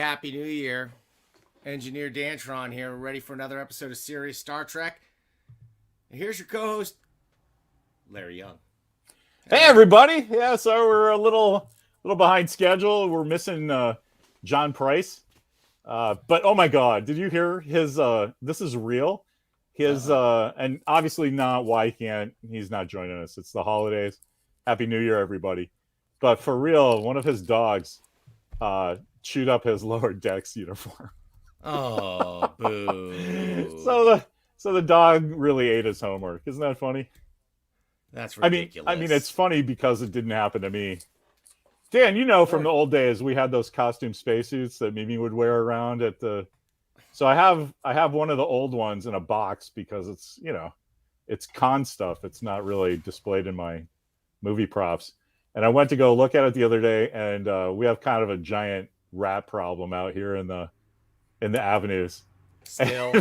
Happy New Year. Engineer Dantron here, ready for another episode of Serious Star Trek. And here's your co-host, Larry Young. Hey everybody! Yeah, so we're a little behind schedule. We're missing John Price, but oh my God, did you hear his? This is real. His and obviously not why he's not joining us. It's the holidays. Happy New Year, everybody! But for real, one of his dogs chewed up his lower decks uniform. Oh, boo! So the dog really ate his homework. Isn't that funny? That's ridiculous. I mean, it's funny because it didn't happen to me. Dan, you know, from the old days, we had those costume spacesuits that Mimi would wear around at the. So I have one of the old ones in a box because it's con stuff. It's not really displayed in my movie props. And I went to go look at it the other day, and we have kind of a giant rat problem out here in the avenues. Still,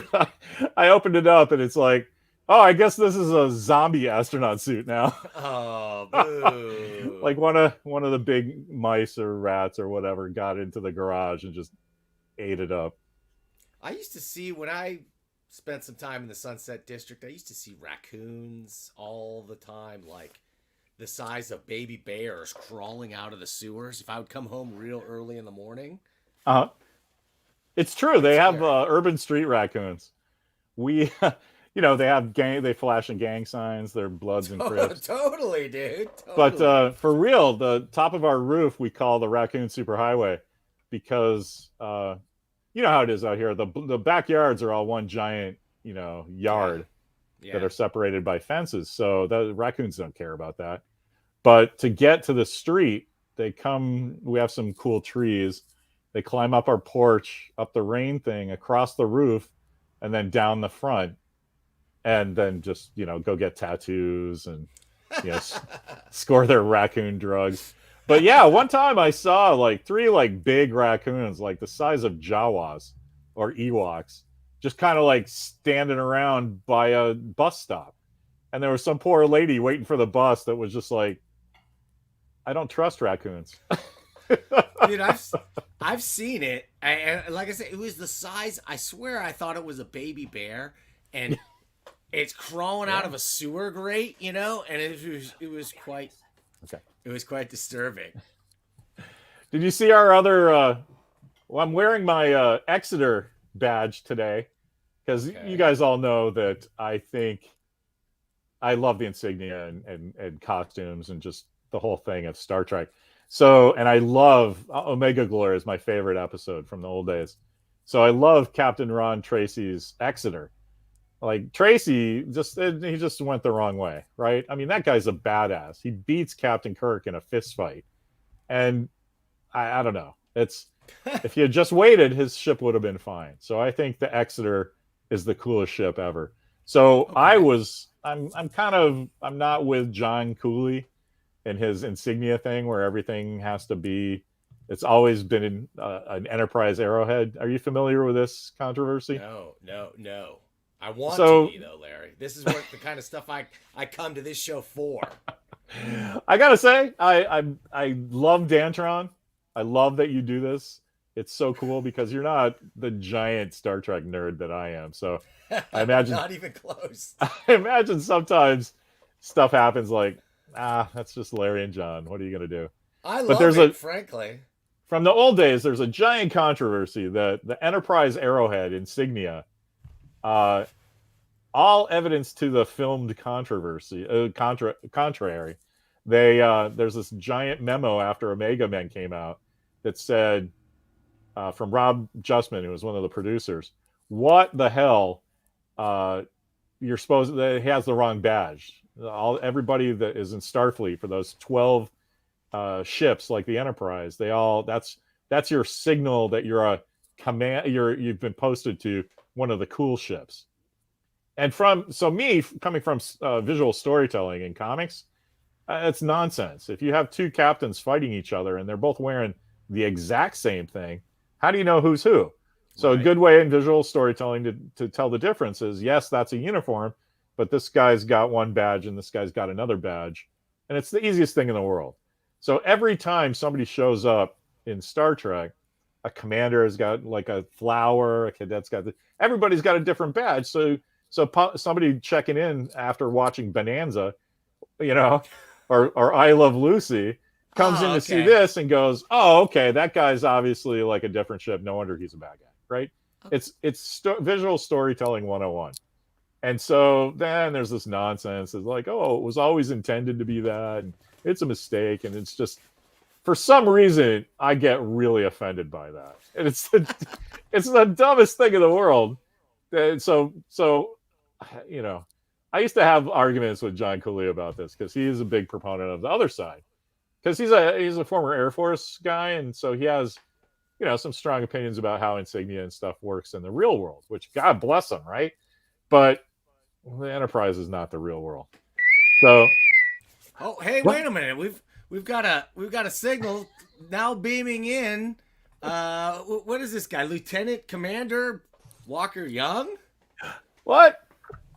I opened it up, and it's like, oh, I guess this is a zombie astronaut suit now. Oh, boo! Like one of the big mice or rats or whatever got into the garage and just ate it up. I used to see, when I spent some time in the Sunset District, I used to see raccoons all the time, like the size of baby bears crawling out of the sewers. If I would come home real early in the morning. It's true. They have urban street raccoons. We, they flash in gang signs. They're Bloods and Crips. Totally, dude. Totally. But for real, the top of our roof we call the Raccoon Superhighway because you know how it is out here. The backyards are all one giant, yard that are separated by fences. So the raccoons don't care about that. But to get to the street, we have some cool trees. They climb up our porch, up the rain thing, across the roof, and then down the front. And then just, go get tattoos and, score their raccoon drugs. But yeah, one time I saw like three like big raccoons, like the size of Jawas or Ewoks, just kind of like standing around by a bus stop. And there was some poor lady waiting for the bus that was just like, I don't trust raccoons. Dude, I've seen it. And like I said, it was the size. I swear I thought it was a baby bear. And it's crawling out of a sewer grate, and it was quite It was quite disturbing. Did you see our other well, I'm wearing my Exeter badge today because you guys all know that I think I love the insignia and costumes and just the whole thing of Star Trek. So, and I love Omega Glory is my favorite episode from the old days. So I love Captain Ron Tracy's Exeter. Like Tracy he just went the wrong way, right? I mean, that guy's a badass. He beats Captain Kirk in a fist fight. And I don't know. It's if he had just waited, his ship would have been fine. So I think the Exeter is the coolest ship ever. So I'm not with John Cooley and his insignia thing where everything has to be. It's always been an Enterprise arrowhead. Are you familiar with this controversy? No. I want to be, though, Larry. This is what the kind of stuff I come to this show for. I gotta say, I love Dantron. I love that you do this. It's so cool because you're not the giant Star Trek nerd that I am. So I imagine not even close. I imagine sometimes stuff happens like, that's just Larry and John. What are you gonna do? I love it, frankly. From the old days, there's a giant controversy that the Enterprise arrowhead insignia. All evidence to the filmed controversy contrary. There's this giant memo after Omega Men came out that said from Rob Justman, who was one of the producers, what the hell, you're supposed that he has the wrong badge. Everybody that is in Starfleet for those 12 ships like the Enterprise, that's your signal that you're a command. You've been posted to one of the cool ships. And me coming from visual storytelling in comics, it's nonsense. If you have two captains fighting each other and they're both wearing the exact same thing, how do you know who's who? So a good way in visual storytelling to tell the difference is, yes, that's a uniform, but this guy's got one badge and this guy's got another badge. And it's the easiest thing in the world. So every time somebody shows up in Star Trek, a commander has got like a flower, a cadet's got everybody's got a different badge. So somebody checking in after watching Bonanza, you know, or I Love Lucy, comes in Oh, to see okay. this and goes, "Oh, okay, that guy's obviously like a different ship. No wonder he's a bad guy." Right? It's visual storytelling 101. And so then there's this nonsense. It's like, oh, it was always intended to be that, and it's a mistake, and it's just for some reason I get really offended by that, and it's the dumbest thing in the world. And so you know, I used to have arguments with John Cooley about this because he's a big proponent of the other side because he's a former Air Force guy, and so he has some strong opinions about how insignia and stuff works in the real world, which God bless him, right? But the Enterprise is not the real world. So, Oh, hey, what? wait a minute. We've got a signal now beaming in. What is this guy? Lieutenant Commander Walker Young? What?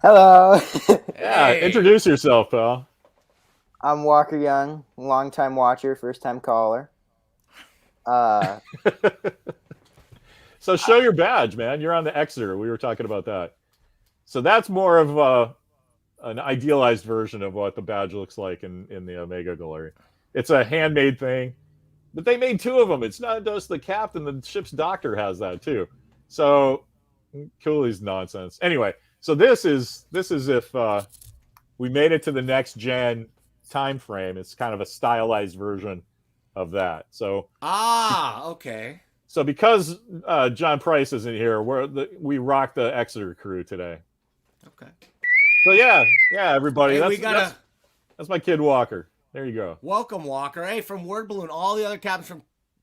Hello. Yeah, Hey. introduce yourself, pal. I'm Walker Young, longtime watcher, first time caller. So show your badge, man. You're on the Exeter. We were talking about that. So that's more of an idealized version of what the badge looks like in the Omega Gallery. It's a handmade thing, but they made two of them. It's not just the captain; the ship's doctor has that too. So Cooley's nonsense. Anyway, so this is if we made it to the next gen time frame. It's kind of a stylized version of that. So Okay. so because John Price isn't here, we rock the Exeter crew today. Okay. So yeah, everybody. Hey, That's my kid Walker. There you go. welcome, Walker. Hey, from Word Balloon, all the other captains from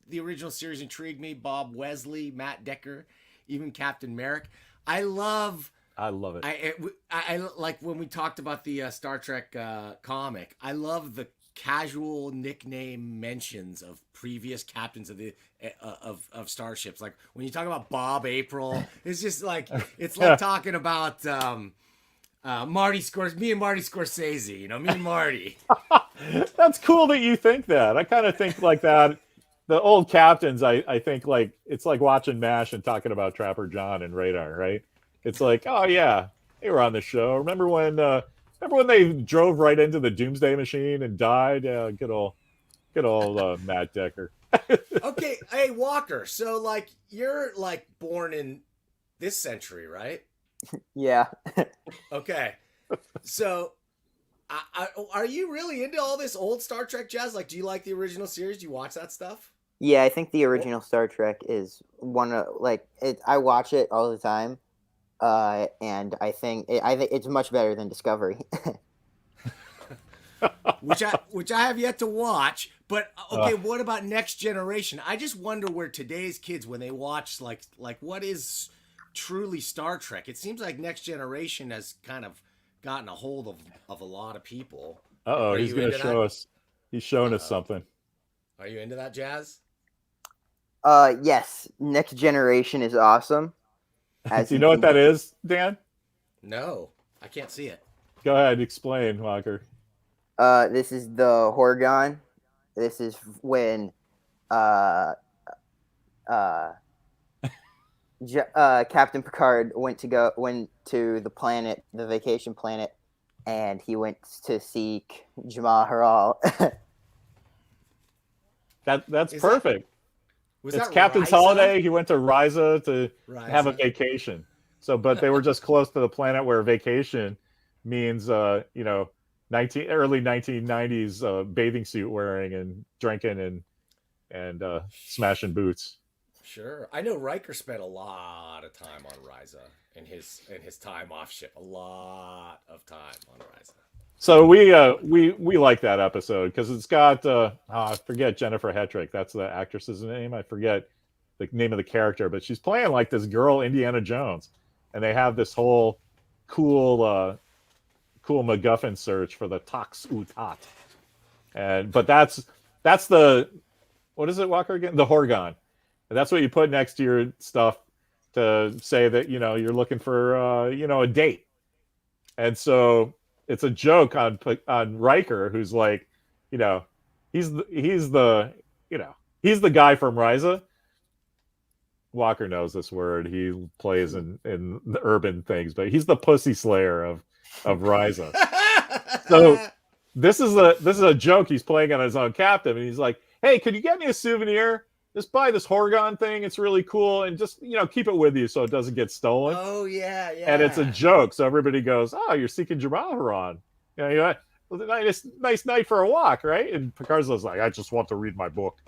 the original series intrigued me. Bob Wesley, Matt Decker, even Captain Merrick. I love it. I like when we talked about the Star Trek comic. I love the casual nickname mentions of previous captains of the of starships. Like when you talk about Bob April, it's just like it's like talking about Marty me and Marty Scorsese. Me and Marty. That's cool that you think that. I kind of think like that. The old captains, I think like it's like watching MASH and talking about Trapper John and Radar, right? It's like, oh yeah, they were on the show. Remember when they drove right into the Doomsday Machine and died? Yeah, good old Matt Decker. Okay, hey Walker. So like you're like born in this century, right? Yeah. Okay. So are you really into all this old Star Trek jazz? Like, do you like the original series? Do you watch that stuff? Yeah, I think the original Star Trek is one of I watch it all the time. And I think it's much better than Discovery. which I have yet to watch. But okay, what about Next Generation? I just wonder where today's kids, when they watch like what is truly Star Trek, it seems like Next Generation has kind of gotten a hold of a lot of people. Uh-oh, he's going to show us. He's showing us something. Are you into that, Jazz? Yes, Next Generation is awesome. Do you know what that is, Dan? No, I can't see it. Go ahead, explain, Walker. This is the Horgon. This is when Captain Picard went to the planet, the vacation planet, and he went to seek Jamal Haral. That's perfect. Was it's that Captain's Risa? Holiday. He went to Risa to have a Risa. vacation. So, but they were just close to the planet where vacation means, early 1990s bathing suit wearing and drinking and smashing boots. Sure, I know Riker spent a lot of time on Risa in his time off ship. A lot of time on Risa. So we like that episode because it's got I forget Jennifer Hetrick. That's the actress's name. I forget the name of the character, but she's playing like this girl Indiana Jones, and they have this whole cool MacGuffin search for the Tox Utat, but that's the what is it, Walker, again? The Horgon, and that's what you put next to your stuff to say that you're looking for a date, and so. It's a joke on Riker, who's like, he's the guy from Risa, Walker knows this word. He plays in the urban things, but he's the pussy slayer of Ryza. So this is a joke he's playing on his own captain, and he's like, "Hey, could you get me a souvenir? Just buy this Horgon thing. It's really cool, and just keep it with you so it doesn't get stolen." Oh yeah, yeah. And it's a joke, so everybody goes, "Oh, you're seeking Jamaharon. Nice night for a walk, right?" And Picard's like, "I just want to read my book."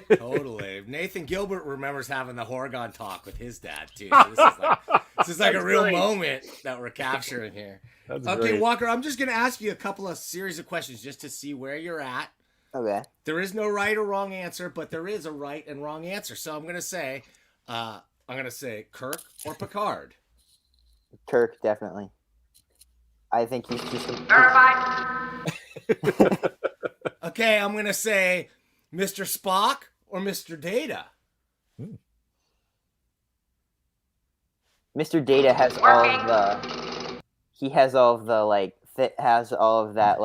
Totally. Nathan Gilbert remembers having the Horgon talk with his dad too. So this is like a real moment that we're capturing here. That's okay, great. Walker, I'm just gonna ask you a couple of series of questions just to see where you're at. Okay. There is no right or wrong answer, but there is a right and wrong answer. So I'm gonna say Kirk or Picard. Kirk, definitely. I think he's just Okay, I'm gonna say Mr. Spock or Mr. Data. Mr. Data has all of the. He has all of the has all of that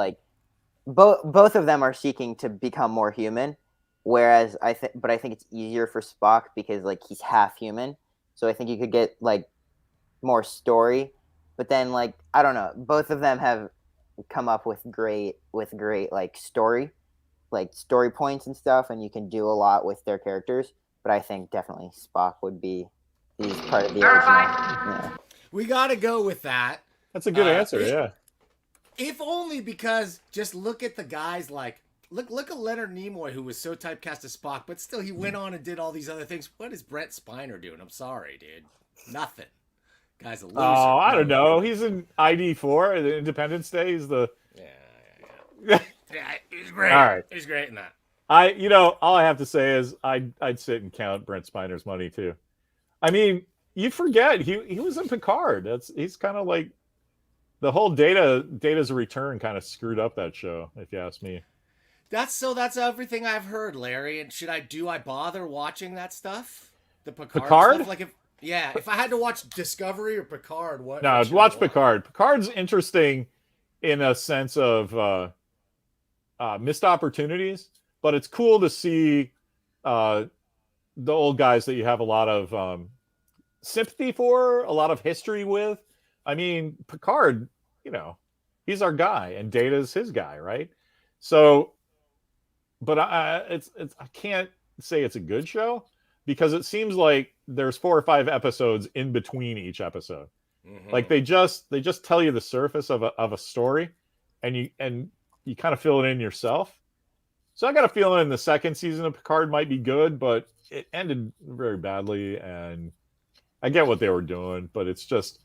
both of them are seeking to become more human, whereas I think it's easier for Spock because he's half human, so I think you could get more story, but then I don't know, both of them have come up with great story points and stuff, and you can do a lot with their characters, but I think definitely Spock would be part of the original. Yeah. We gotta go with that. That's a good answer, yeah. If only because just look at the guys look at Leonard Nimoy, who was so typecast as Spock, but still he went on and did all these other things. What is Brent Spiner doing? I'm sorry, dude. Nothing. Guy's a loser. Oh, I don't know. He's in ID4, the Independence Day. He's the Yeah, he's great. All right. He's great in that. All I have to say is I'd sit and count Brent Spiner's money too. I mean, you forget he was in Picard. He's kind of like the whole Data's return kind of screwed up that show, if you ask me. That's everything I've heard, Larry. And do I bother watching that stuff? The Picard? Stuff? If I had to watch Discovery or Picard, what? No, watch Picard. Picard's interesting in a sense of missed opportunities, but it's cool to see the old guys that you have a lot of sympathy for, a lot of history with. I mean, Picard, he's our guy, and Data's his guy, right? So, but I can't say it's a good show because it seems like there's 4 or 5 episodes in between each episode. Mm-hmm. They just tell you the surface of a story, and you kind of fill it in yourself. So I got a feeling the second season of Picard might be good, but it ended very badly, and I get what they were doing, but it's just.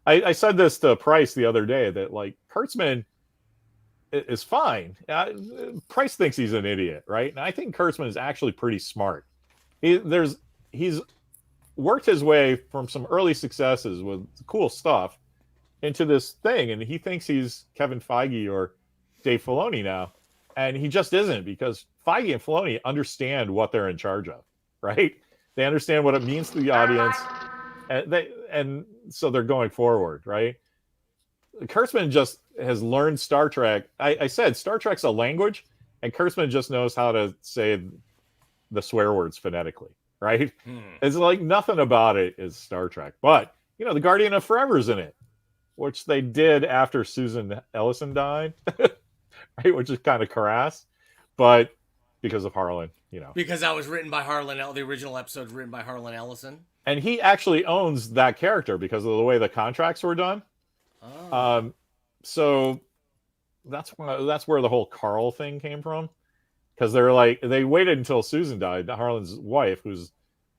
I said this to Price the other day that Kurtzman is fine. Price thinks he's an idiot, right? And I think Kurtzman is actually pretty smart. He's worked his way from some early successes with cool stuff into this thing, and he thinks he's Kevin Feige or Dave Filoni now, and he just isn't, because Feige and Filoni understand what they're in charge of, right? They understand what it means to the audience. And so they're going forward, right? Kurtzman just has learned Star Trek. I said Star Trek's a language, and Kurtzman just knows how to say the swear words phonetically, right? It's nothing about it is Star Trek. But, the Guardian of Forever's in it, which they did after Susan Ellison died, right? Which is kind of crass, but because of Harlan, Because that was written by Harlan, the original episode's written by Harlan Ellison. And he actually owns that character because of the way the contracts were done. Oh. So that's where the whole Carl thing came from, because they waited until Susan died, Harlan's wife, who's,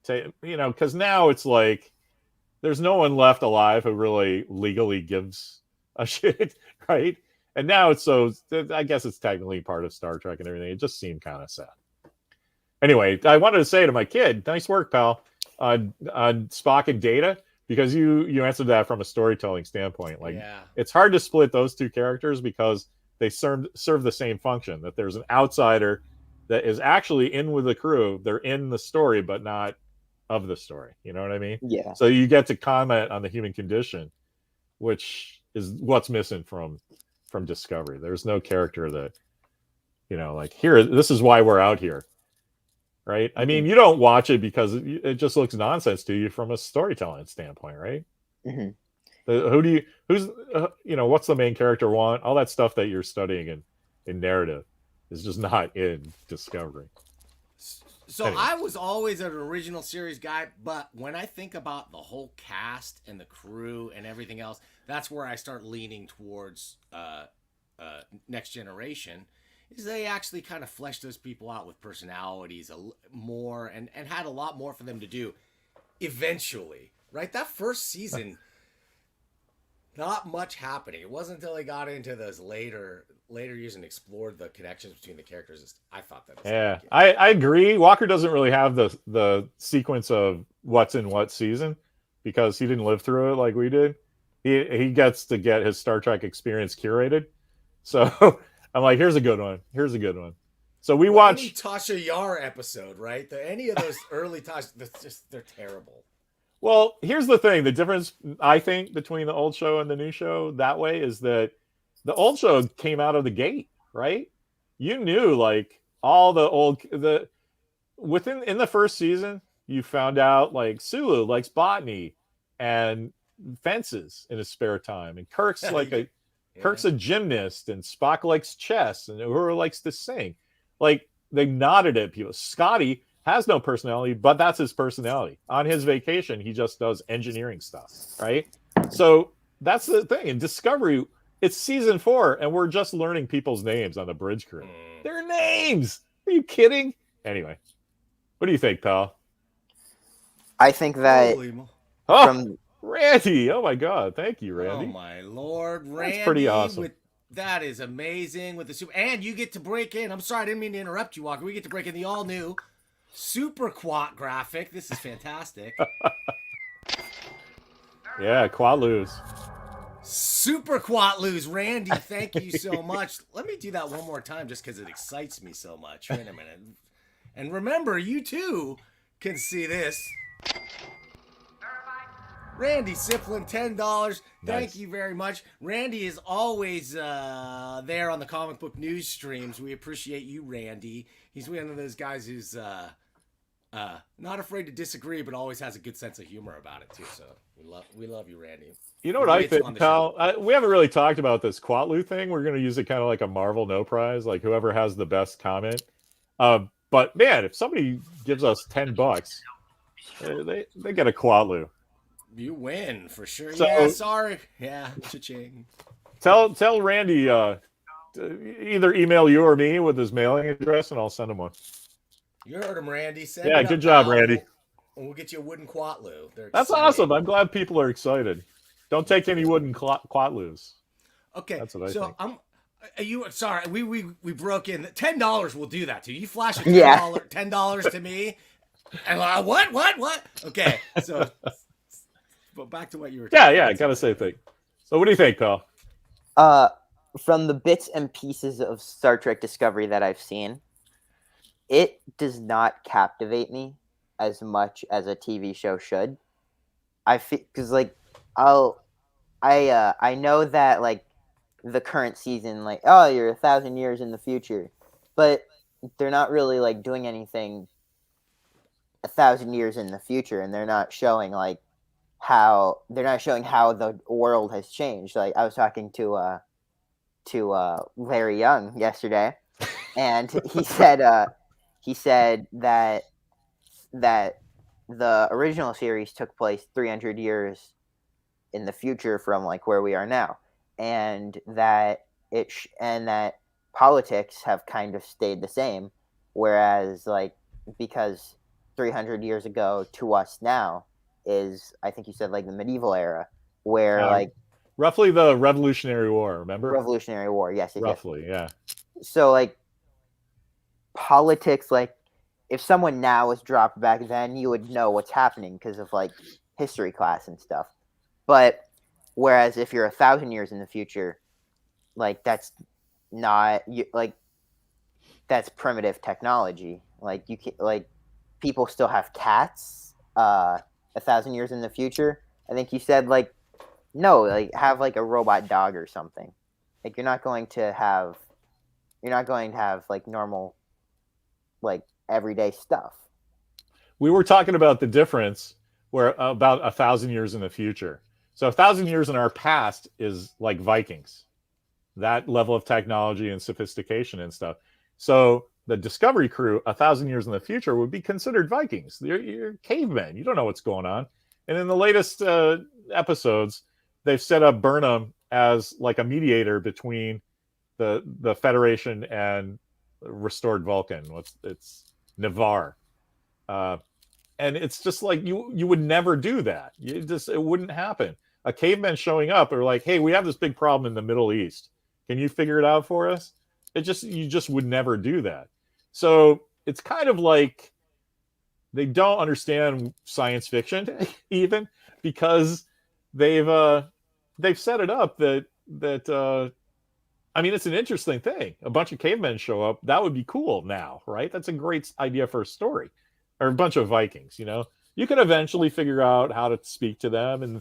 because now it's there's no one left alive who really legally gives a shit, right? And now I guess it's technically part of Star Trek and everything. It just seemed kind of sad. Anyway, I wanted to say to my kid, nice work, pal. On Spock and Data, because you answered that from a storytelling standpoint. It's hard to split those two characters because they serve the same function. That there's an outsider that is actually in with the crew. They're in the story, but not of the story. You know what I mean? Yeah. So you get to comment on the human condition, which is what's missing from Discovery. There's no character that, here, this is why we're out here. right? I mean, you don't watch it because it just looks nonsense to you from a storytelling standpoint, right? Mm-hmm. What's the main character want? All that stuff that you're studying in narrative is just not in Discovery. So Anyway. I was always an original series guy, but when I think about the whole cast and the crew and everything else, that's where I start leaning towards Next Generation. Is they actually kind of fleshed those people out with personalities more and had a lot more for them to do eventually, right? That first season, not much happening. It wasn't until they got into those later years and explored the connections between the characters. I thought that was Yeah, I agree. Walker doesn't really have the sequence of what's in what season because he didn't live through it like we did. He gets to get his Star Trek experience curated. So I'm like, here's a good one. Here's a good one. So we watch any Tasha Yar episode, right? Any of those early Tasha, they're terrible. Well, here's the thing. The difference, I think, between the old show and the new show that way is that the old show came out of the gate, right? You knew like all in the first season, you found out like Sulu likes botany and fences in his spare time. And Kirk's Kirk's a gymnast, and Spock likes chess, and Uhura likes to sing. Like they nodded at people. Scotty has no personality, but that's his personality. On his vacation, he just does engineering stuff, right? So that's the thing. In Discovery, it's season 4, and we're just learning people's names on the bridge crew. Their names! Are you kidding? Anyway, what do you think, pal? I think that Randy! Oh my God! Thank you, Randy. Oh my Lord, Randy! That's pretty awesome. That is amazing with the super, and you get to break in. I'm sorry, I didn't mean to interrupt you, Walker. We get to break in the all new Super Quat graphic. This is fantastic. Yeah, Quatloos. Super Quatloos. Randy, thank you so much. Let me do that one more time just because it excites me so much. Wait a minute. And remember, you too can see this. Randy Siplin, $10. Thank you very much. Randy is always there on the comic book news streams. We appreciate you, Randy. He's one of those guys who's not afraid to disagree, but always has a good sense of humor about it too. So we love you, Randy. You know what I think, pal? We haven't really talked about this Quatloo thing. We're going to use it kind of like a Marvel No Prize, like whoever has the best comment. But man, if somebody gives us $10, they get a Quatloo. You win for sure. So, yeah, sorry. Yeah, cha-ching. Tell Randy either email you or me with his mailing address, and I'll send him one. You heard him, Randy. Yeah, good job, Randy. We'll get you a wooden Quatloo. That's awesome. I'm glad people are excited. Don't take any wooden Quatloos. Okay, that's what I think. Sorry, we broke in. $10 will do that to you. You flash a $10 to me, and what? Okay, so. But back to what you were talking about. Yeah, gotta say thing. So what do you think, pal? From the bits and pieces of Star Trek Discovery that I've seen, it does not captivate me as much as a TV show should. I feel because I know that like the current season, like, oh, you're 1,000 years in the future, but they're not really like doing anything 1,000 years in the future, and they're not showing how the world has changed. Like I was talking to Larry Young yesterday, and he said that the original series took place 300 years in the future from like where we are now, and that that politics have kind of stayed the same, whereas like because 300 years ago to us now is, I think you said, like the medieval era, where like roughly the Revolutionary War. Remember? Revolutionary War, yes. Roughly, yeah. So like politics, like if someone now was dropped back then, you would know what's happening because of like history class and stuff. But whereas if you're 1,000 years in the future, like that's not that's primitive technology. Like you can, like people still have cats. 1,000 years in the future, I think you said like no, like have like a robot dog or something. Like you're not going to have like normal like everyday stuff. We were talking about the difference where about 1,000 years in the future. So 1,000 years in our past is like Vikings, that level of technology and sophistication and stuff. So the Discovery crew 1,000 years in the future would be considered Vikings. You're cavemen. You don't know what's going on. And in the latest episodes, they've set up Burnham as like a mediator between the Federation and restored Vulcan. It's Navarre. And it's just like you would never do that. It wouldn't happen. A caveman showing up or like, hey, we have this big problem in the Middle East. Can you figure it out for us? You just would never do that. So it's kind of like they don't understand science fiction even because they've set it up that I mean, it's an interesting thing. A bunch of cavemen show up. That would be cool now, right? That's a great idea for a story. Or a bunch of Vikings, you know? You can eventually figure out how to speak to them, and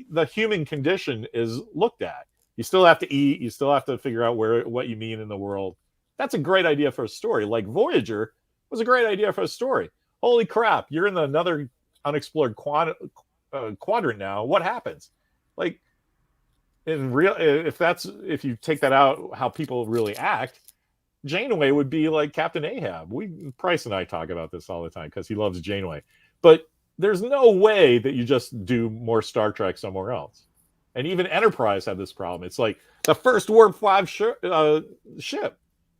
the human condition is looked at. You still have to eat. You still have to figure out what you mean in the world. That's a great idea for a story. Like Voyager was a great idea for a story. Holy crap, you're in another unexplored quadrant now. What happens? Like, if you take that out, how people really act, Janeway would be like Captain Ahab. Price and I talk about this all the time because he loves Janeway. But there's no way that you just do more Star Trek somewhere else. And even Enterprise had this problem. It's like the first Warp 5 ship.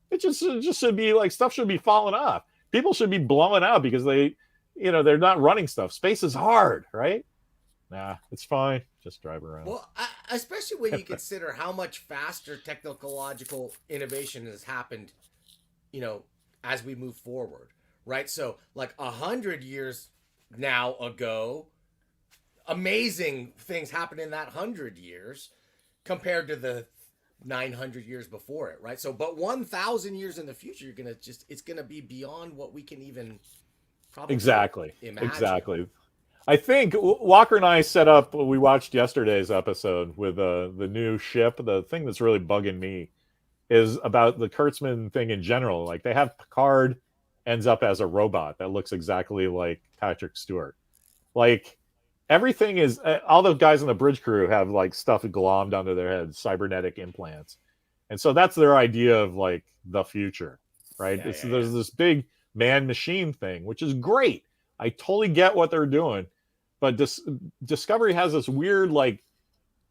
It just should be like stuff should be falling off. People should be blowing out because they're not running stuff. Space is hard, right? Nah, it's fine. Just drive around. Well, especially when you consider how much faster technological innovation has happened, as we move forward, right? So, like 100 years now ago, amazing things happened in that 100 years compared to the 900 years before it, right? So, but 1,000 years in the future, it's gonna be beyond what we can even probably imagine. Exactly. I think Walker and I set up. We watched yesterday's episode with the new ship. The thing that's really bugging me is about the Kurtzman thing in general. Like they have Picard ends up as a robot that looks exactly like Patrick Stewart. Like everything is all the guys on the bridge crew have like stuff glommed onto their heads, cybernetic implants, and so that's their idea of like the future, right? There's this big man machine thing, which is great. I totally get what they're doing. But Discovery has this weird like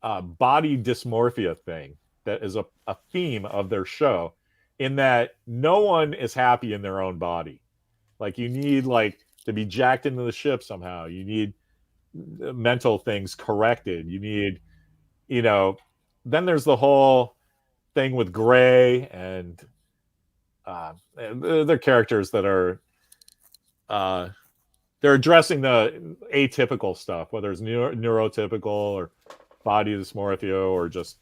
body dysmorphia thing that is a theme of their show, in that no one is happy in their own body. Like you need like to be jacked into the ship somehow. You need mental things corrected. You need, then there's the whole thing with Gray and they're characters that are they're addressing the atypical stuff, whether it's neurotypical or body dysmorphia or just,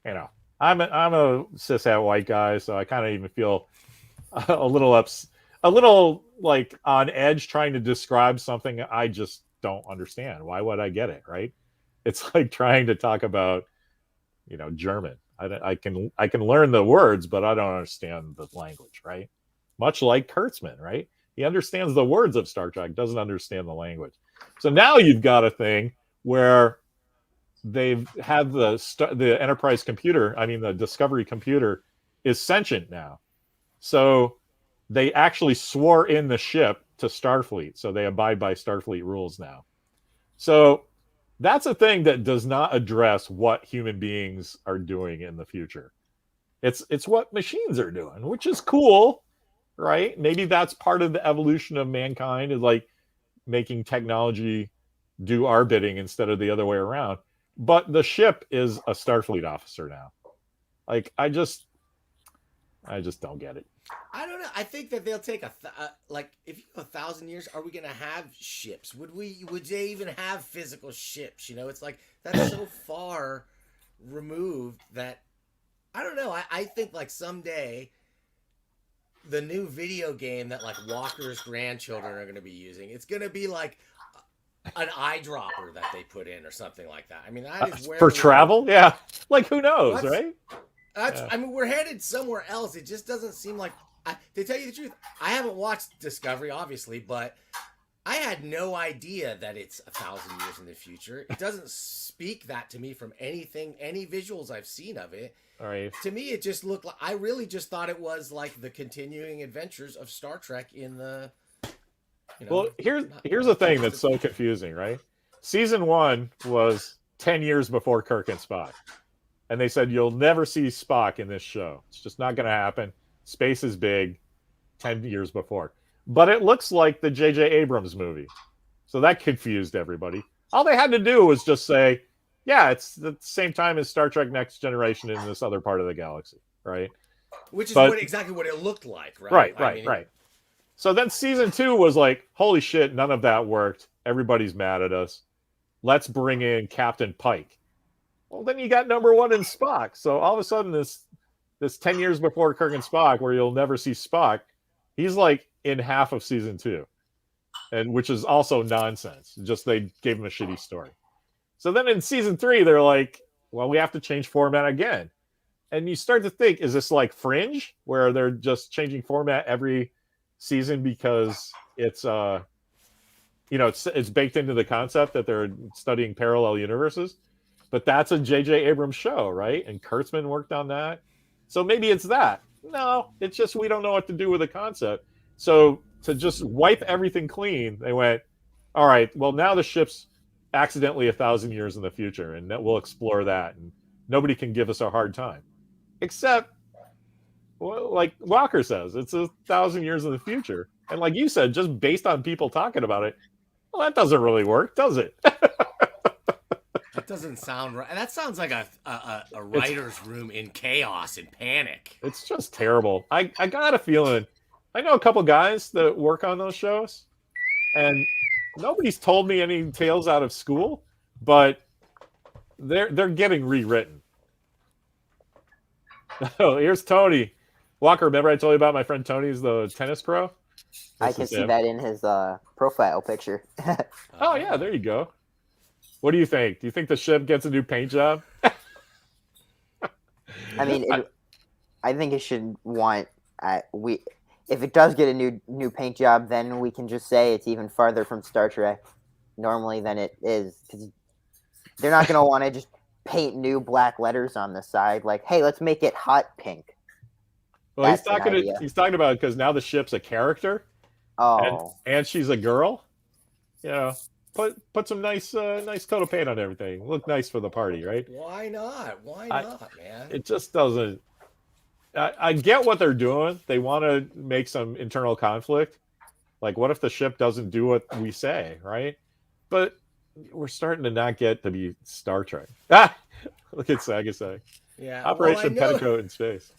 I'm a cishet white guy, so I kind of even feel a little like on edge trying to describe something I just don't understand. Why would I get it, right? It's like trying to talk about, German. I can learn the words, but I don't understand the language, right? Much like Kurtzman, right? He understands the words of Star Trek, doesn't understand the language. So now you've got a thing where they've had the Enterprise computer, the Discovery computer is sentient now. So they actually swore in the ship to Starfleet. So they abide by Starfleet rules now. So that's a thing that does not address what human beings are doing in the future. It's what machines are doing, which is cool. Right? Maybe that's part of the evolution of mankind, is like making technology do our bidding instead of the other way around. But the ship is a Starfleet officer now. Like I just don't get it. I don't know. I think that they'll take if you go 1,000 years, are we gonna have ships? Would they even have physical ships? It's like that's so far removed that I don't know. I think like someday the new video game that like Walker's grandchildren are going to be using, it's going to be like an eyedropper that they put in or something like that. That is where for travel. Like who knows, right? We're headed somewhere else. It just doesn't seem like To tell you the truth, I haven't watched Discovery, obviously, but I had no idea that it's 1,000 years in the future. It doesn't speak that to me from anything, any visuals I've seen of it. All right. To me, it just looked like, I really just thought it was like the continuing adventures of Star Trek in the. Well, here's the thing that's so confusing, right? Season 1 was 10 years before Kirk and Spock. And they said, you'll never see Spock in this show. It's just not going to happen. Space is big. 10 years before. But it looks like the J.J. Abrams movie. So that confused everybody. All they had to do was just say, yeah, it's the same time as Star Trek Next Generation in this other part of the galaxy, right? Which is exactly what it looked like, right? Right. So then season 2 was like, holy shit, none of that worked. Everybody's mad at us. Let's bring in Captain Pike. Well, then you got number 1 in Spock. So all of a sudden, this 10 years before Kirk and Spock, where you'll never see Spock, he's like in half of season 2, and which is also nonsense. Just they gave him a shitty story. So then in season 3, they're like, well, we have to change format again. And you start to think, is this like Fringe, where they're just changing format every season because it's it's baked into the concept that they're studying parallel universes? But that's a J.J. Abrams show, right? And Kurtzman worked on that. So maybe it's that. No, it's just we don't know what to do with the concept. So to just wipe everything clean, they went, all right, well, now the ship's accidentally 1,000 years in the future, and we'll explore that. And nobody can give us a hard time. Except, well, like Walker says, it's 1,000 years in the future. And like you said, just based on people talking about it, well, that doesn't really work, does it? That doesn't sound right. That sounds like a writer's room in chaos and panic. It's just terrible. I got a feeling. I know a couple guys that work on those shows, and nobody's told me any tales out of school, but they're getting rewritten. Oh, here's Tony. Walker, remember I told you about my friend Tony's the tennis pro? I can see that in his profile picture. Oh, yeah, there you go. What do you think? Do you think the ship gets a new paint job? I mean, I think it should want if it does get a new paint job, then we can just say it's even farther from Star Trek normally than it is, because they're not going to want to just paint new black letters on the side. Like, hey, let's make it hot pink. Well, he's talking about it because now the ship's a character. Oh, and she's a girl. You know, put some nice coat of paint on everything. Look nice for the party, right? Why not? Why not, man? It just doesn't. I get what they're doing. They want to make some internal conflict. Like, what if the ship doesn't do what we say, right? But we're starting to not get to be Star Trek. Look at Sagasai. Yeah, Operation Petticoat in space.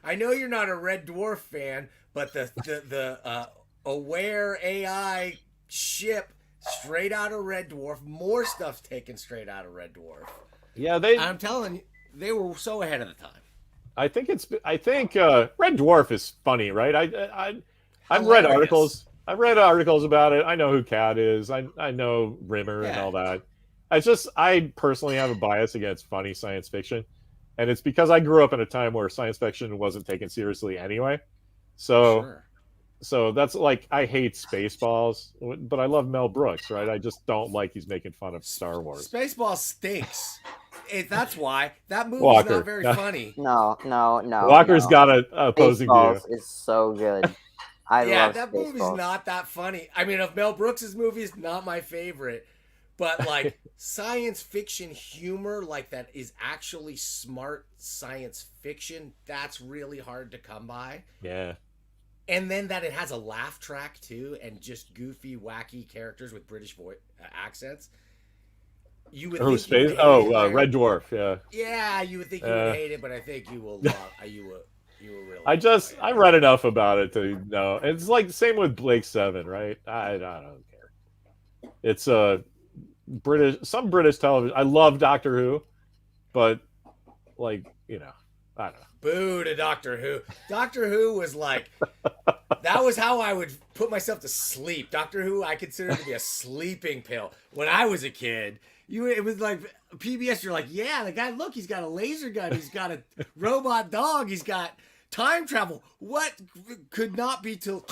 I know you're not a Red Dwarf fan, but the Aware AI ship straight out of Red Dwarf, more stuff taken straight out of Red Dwarf. Yeah, I'm telling you, they were so ahead of the time. I think Red Dwarf is funny, right? I've read articles. I've read articles about it. I know who Cat is. I know Rimmer and all that. I personally have a bias against funny science fiction, and it's because I grew up in a time where science fiction wasn't taken seriously anyway. So that's like, I hate Spaceballs, but I love Mel Brooks, right? I just don't like he's making fun of Star Wars. Spaceballs stinks. That's why. That movie's not very funny. No. Walker's got an opposing view. Spaceballs is so good. I love that Spaceballs. movie's not that funny. I mean, of Mel Brooks' movies, not my favorite. But like science fiction humor, like that is actually smart science fiction, that's really hard to come by. Yeah. And then that it has a laugh track too, and just goofy, wacky characters with British accents. You would think Red Dwarf, yeah. Yeah, you would think you would hate it, but I think you will love. You will really. I read enough about it to know. It's like the same with Blake 7, right? I don't care. It's some British television. I love Doctor Who, but like, I don't know. Boo to Doctor Who. Doctor Who was like, that was how I would put myself to sleep. Doctor Who I considered to be a sleeping pill. When I was a kid, it was like PBS, you're like, yeah, the guy, look, he's got a laser gun, he's got a robot dog, he's got time travel. What could not be till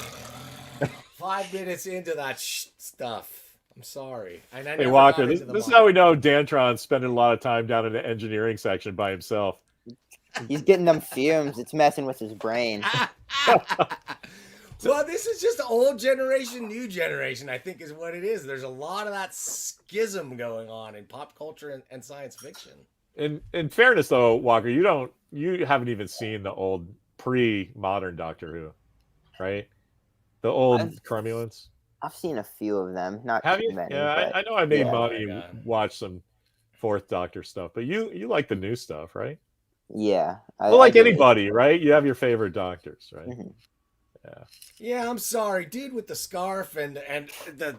5 minutes into that stuff? I'm sorry. And I Hey never Walker, got this, into this is the how we know Dantron's spending a lot of time down in the engineering section by himself. He's getting them fumes. It's messing with his brain. Well, this is just old generation, new generation, I think is what it is. There's a lot of that schism going on in pop culture and science fiction. In fairness, though, Walker, you haven't even seen the old pre-modern Doctor Who, right? The old Cromulants. I've seen a few of them, not Have too you? many. Yeah, but I know I made yeah. money Oh my God. watch some Fourth Doctor stuff, but you like the new stuff, right? Yeah. Well, like I do. anybody, right? You have your favorite doctors, right? Mhm. Yeah. Yeah, I'm sorry, dude with the scarf and the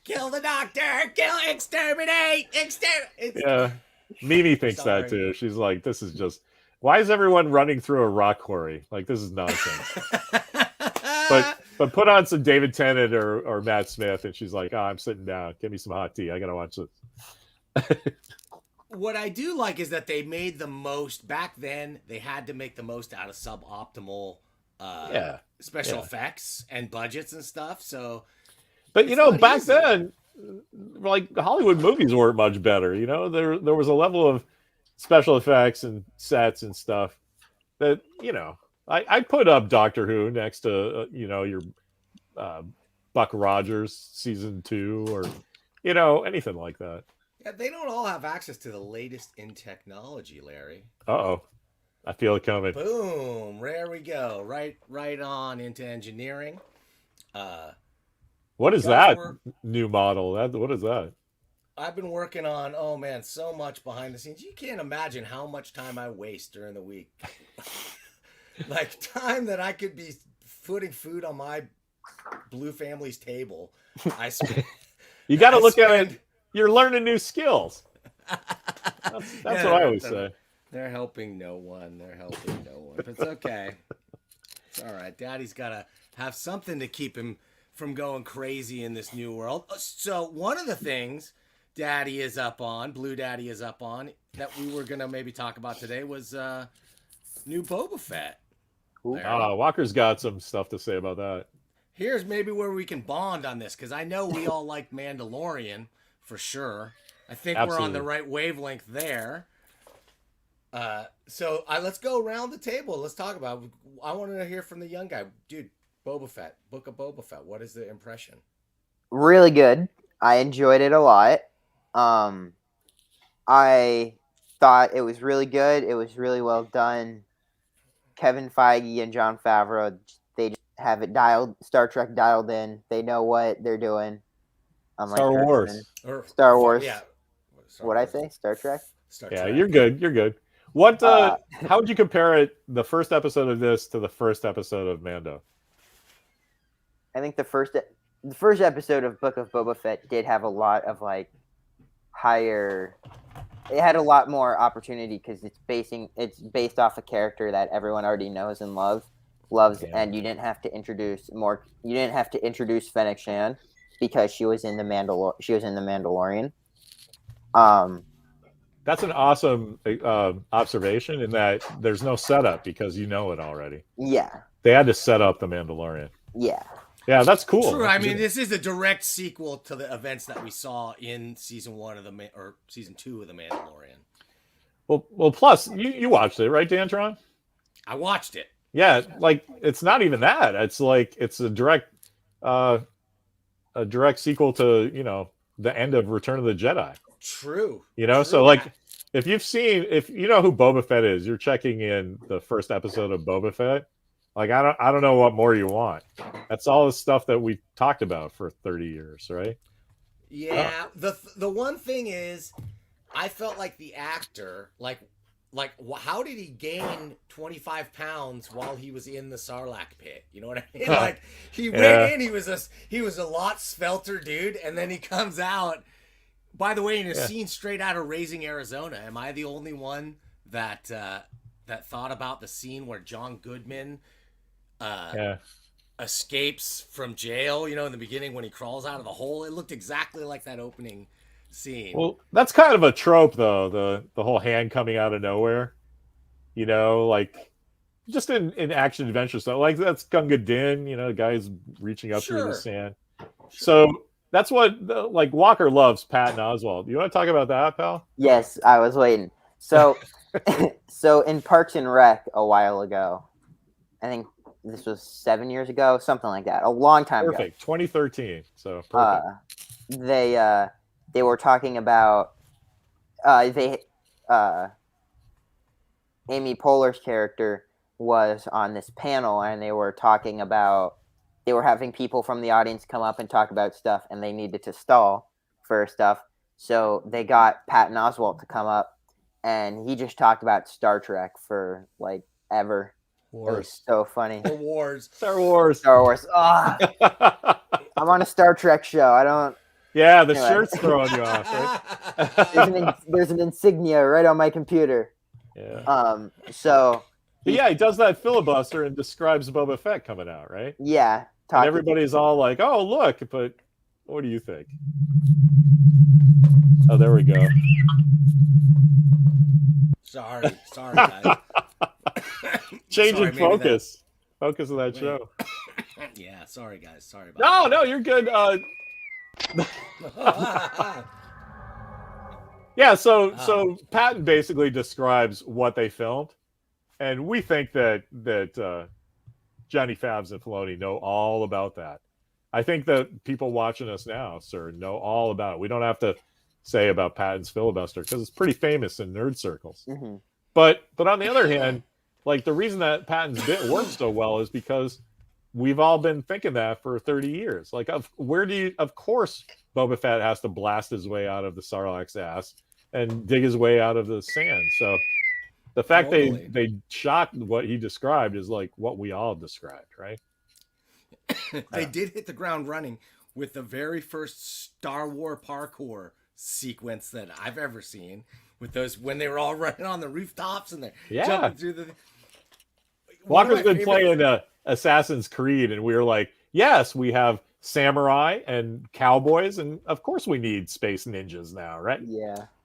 kill the doctor, kill, exterminate. Yeah. Mimi thinks Sorry. that too. She's like, this is just why is everyone running through a rock quarry? Like this is nonsense. But put on some David Tennant or Matt Smith, and she's like, oh, I'm sitting down. Give me some hot tea. I gotta watch this. What I do like is that they made the most back then. They had to make the most out of suboptimal special effects and budgets and stuff. So, but you know, not back easy. then, like Hollywood movies weren't much better. You know, there was a level of special effects and sets and stuff that I put up Doctor Who next to your Buck Rogers season 2 or anything like that. Yeah, they don't all have access to the latest in technology, Larry. Uh-oh. I feel it coming. Boom! There we go. Right on into engineering. What is that new model? What is that? I've been working on, oh man, so much behind the scenes. You can't imagine how much time I waste during the week. Like time that I could be putting food on my Blue family's table. I spend. You got to look at it. You're learning new skills. That's what I always say. They're helping no one. But it's okay. It's all right. Daddy's got to have something to keep him from going crazy in this new world. So one of the things Daddy is up on, Blue Daddy is up on, that we were going to maybe talk about today was new Boba Fett. Walker's got some stuff to say about that. Here's maybe where we can bond on this, because I know we all like MandoLarryian for sure. I think we're on the right wavelength there. So let's go around the table. Let's talk about it. I want to hear from the young guy. Dude, Boba Fett, Book of Boba Fett. What is the impression? Really good. I enjoyed it a lot. I thought it was really good. It was really well done. Kevin Feige and Jon Favreau, they just have it dialed, Star Trek dialed in. They know what they're doing. Star Wars. Star Wars. Yeah. What'd I say? Star Trek? Star Yeah, Trek. you're good. You're good. What? How would you compare it? The first episode of this to the first episode of Mando? I think the first episode of Book of Boba Fett did have a lot of higher. It had a lot more opportunity because it's based off a character that everyone already knows and loves, and you didn't have to introduce more. You didn't have to introduce Fennec Shan because she was in the Mandalorian. That's an awesome observation in that there's no setup because you know it already. Yeah. They had to set up the Mandalorian. Yeah. Yeah, that's cool. True. I mean, this is a direct sequel to the events that we saw in season 1 of or season 2 of the Mandalorian. Well. Plus, you watched it, right, Dantron? I watched it. Yeah, it's not even that. It's it's a direct sequel to the end of Return of the Jedi. True. So if you know who Boba Fett is, you're checking in the first episode of Boba Fett. I don't know what more you want. That's all the stuff that we talked about for 30 years, right? Yeah. The one thing is, I felt like the actor, how did he gain 25 pounds while he was in the Sarlacc pit? You know what I mean? He went in, he was a lot svelter dude, and then he comes out. By the way, in a scene straight out of Raising Arizona, am I the only one that thought about the scene where John Goodman escapes from jail? In the beginning when he crawls out of the hole, it looked exactly like that opening scene. Well, that's kind of a trope, though. The whole hand coming out of nowhere. just in action adventure stuff. Like that's Gunga Din, the guy's reaching up through the Sure. sand. Sure. So that's what like Walker loves Patton Oswalt. You want to talk about that, pal? Yes, I was waiting. So, so in Parks and Rec a while ago, I think this was 7 years ago, something like that, a long time ago. Perfect. 2013. So perfect. They were talking about Amy Poehler's character was on this panel, and they were having people from the audience come up and talk about stuff, and they needed to stall for stuff. So they got Patton Oswalt to come up, and he just talked about Star Trek for like ever. It was so funny. Star Wars. Star Wars. Ah, I'm on a Star Trek show. I don't. Yeah, the shirt's throwing you off, right? There's an insignia right on my computer. Yeah. So. But yeah, he does that filibuster and describes Boba Fett coming out, right? Yeah. And everybody's all like, "Oh, look!" But what do you think? Oh, there we go. Sorry, guys. Changing focus. Focus of that show. Yeah, sorry, guys. Sorry about No, you're good. Yeah, so Patton basically describes what they filmed, and we think that Johnny Fabs and Filoni know all about that. I think that people watching us now, sir, know all about it. We don't have to say about Patton's filibuster because it's pretty famous in nerd circles. Mm-hmm. But on the other hand, like the reason that Patton's bit works so well is because we've all been thinking that for 30 years. Like, of course, Boba Fett has to blast his way out of the Sarlacc's ass and dig his way out of the sand. So the fact they shot what he described is like what we all described, right? They did hit the ground running with the very first Star Wars parkour sequence that I've ever seen. With those, when they were all running on the rooftops and they're jumping through the. Walker's been playing Assassin's Creed, and we were like, yes, we have samurai and cowboys, and of course we need space ninjas now, right?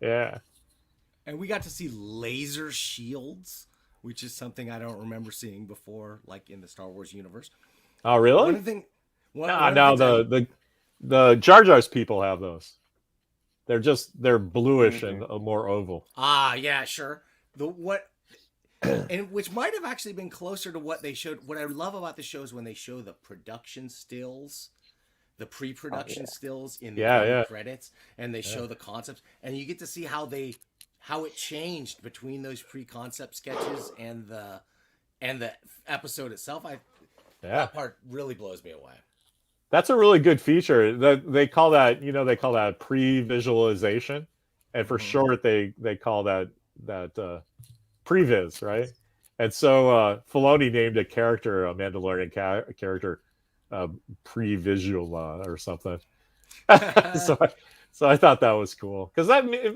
Yeah. And we got to see laser shields, which is something I don't remember seeing before, like in the Star Wars universe. Oh, really? The Jar Jar's people have those. They're bluish and more oval. Ah, yeah, sure. And which might have actually been closer to what they showed. What I love about the show is when they show the production stills, the pre-production stills in the credits, and they show the concepts, and you get to see how it changed between those pre-concept sketches and the episode itself. That part really blows me away. That's a really good feature. That they call that pre-visualization, and for short they call that previs, right? And so Filoni named a character, a Mandalorian character, pre-visual or something. So I thought that was cool because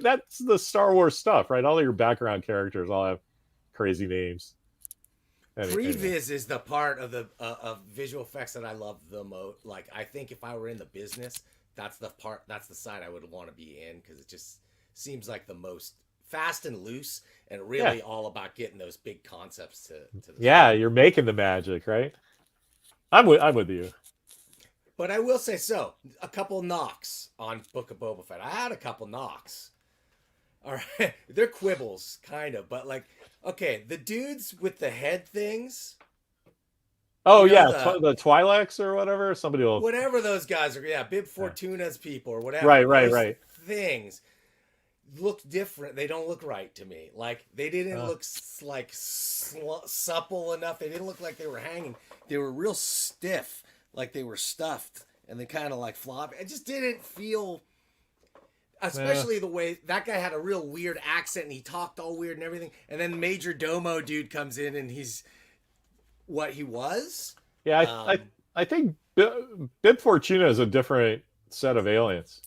that's the Star Wars stuff, right? All your background characters all have crazy names. Previs is the part of the of visual effects that I love the most. Like, I think if I were in the business, that's the side I would want to be in, because it just seems like the most fast and loose and really all about getting those big concepts to the screen. You're making the magic, right? I'm with you. But I will say a couple knocks on Book of Boba Fett. I had a couple knocks. All right, they're quibbles, kind of, but like, okay, the dudes with the head things. Oh yeah, the Twi'leks or whatever. Whatever those guys are, Bib Fortuna's people or whatever. Right. Things look different. They don't look right to me. Like, they didn't look like supple enough. They didn't look like they were hanging. They were real stiff, like they were stuffed, and they kind of like flop. It just didn't feel. Especially the way that guy had a real weird accent and he talked all weird and everything. And then Major Domo dude comes in and he's what he was. Yeah, I think Bib Fortuna is a different set of aliens.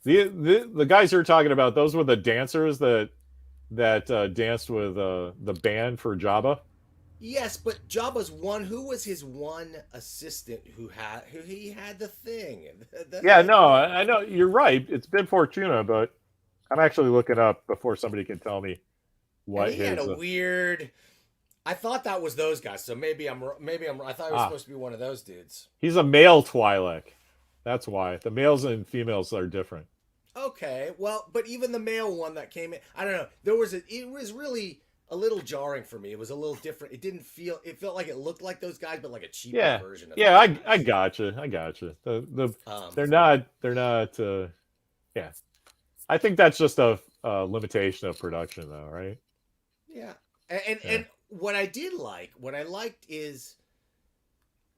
The guys you're talking about, those were the dancers that danced with the band for Jabba. Yes, but Jabba's one. Who was his one assistant who he had the thing? I know you're right. It's Bib Fortuna, but I'm actually looking up before somebody can tell me what he had a weird. I thought that was those guys. So maybe I'm. I thought it was supposed to be one of those dudes. He's a male Twi'lek. That's why the males and females are different. Okay, well, but even the male one that came in, I don't know. It was really a little jarring for me. It was a little different. It didn't feel. It felt like it looked like those guys, but like a cheaper version of. Yeah, I gotcha. They're not. Yeah, I think that's just a limitation of production, though, right? Yeah, and what I liked is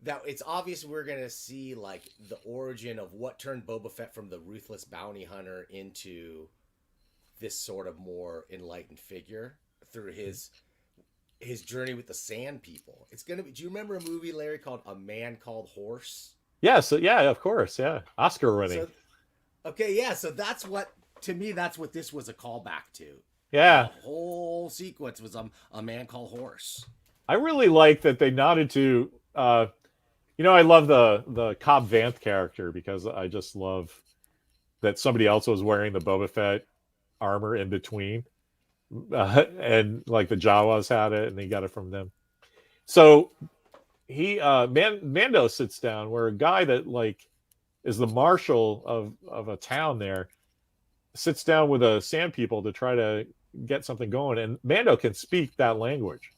that it's obvious we're gonna see like the origin of what turned Boba Fett from the ruthless bounty hunter into this sort of more enlightened figure through his journey with the Sand People. It's gonna be. Do you remember a movie, Larry, called A Man Called Horse? Yes, yeah, of course, yeah, Oscar winning. So that's what, to me, that's what this was a callback to. Yeah, the whole sequence was A Man Called Horse. I really like that they nodded to. I love the Cobb Vanth character because I just love that somebody else was wearing the Boba Fett armor in between, and like the Jawas had it, and they got it from them. So he Mando sits down where a guy that like is the marshal of a town there sits down with a Sand People to try to get something going, and Mando can speak that language,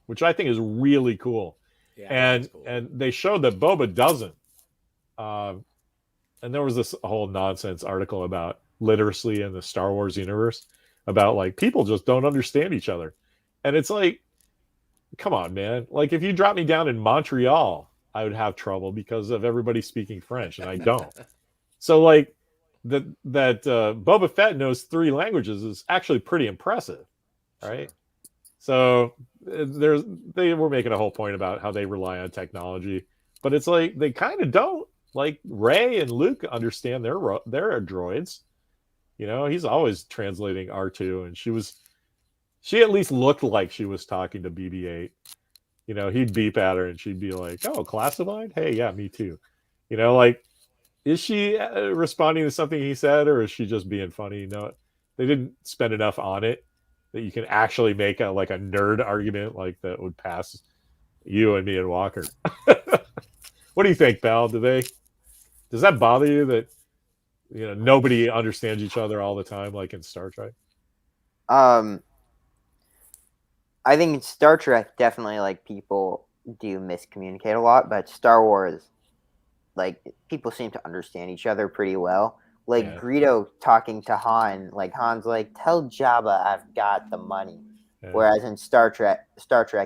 which I think is really cool. Yeah, and they showed that Boba doesn't. And there was this whole nonsense article about literacy in the Star Wars universe about like people just don't understand each other. And it's like, come on, man. Like if you drop me down in Montreal, I would have trouble because of everybody speaking French, and I don't. So like that Boba Fett knows 3 languages is actually pretty impressive, right? Sure. So they were making a whole point about how they rely on technology, but it's like they kind of don't. Like Rey and Luke understand their droids. He's always translating R2, and she at least looked like she was talking to BB-8. He'd beep at her, and she'd be like, "Oh, classified? Hey, yeah, me too." Like, is she responding to something he said, or is she just being funny? No, they didn't spend enough on it that you can actually make a nerd argument like that would pass you and me and Walker. What do you think, Bal? Does that bother you that nobody understands each other all the time like in Star Trek? I think in Star Trek definitely like people do miscommunicate a lot, but Star Wars, like people seem to understand each other pretty well. Like Greedo talking to Han, like Han's like, "Tell Jabba I've got the money." Yeah. Whereas in Star Trek,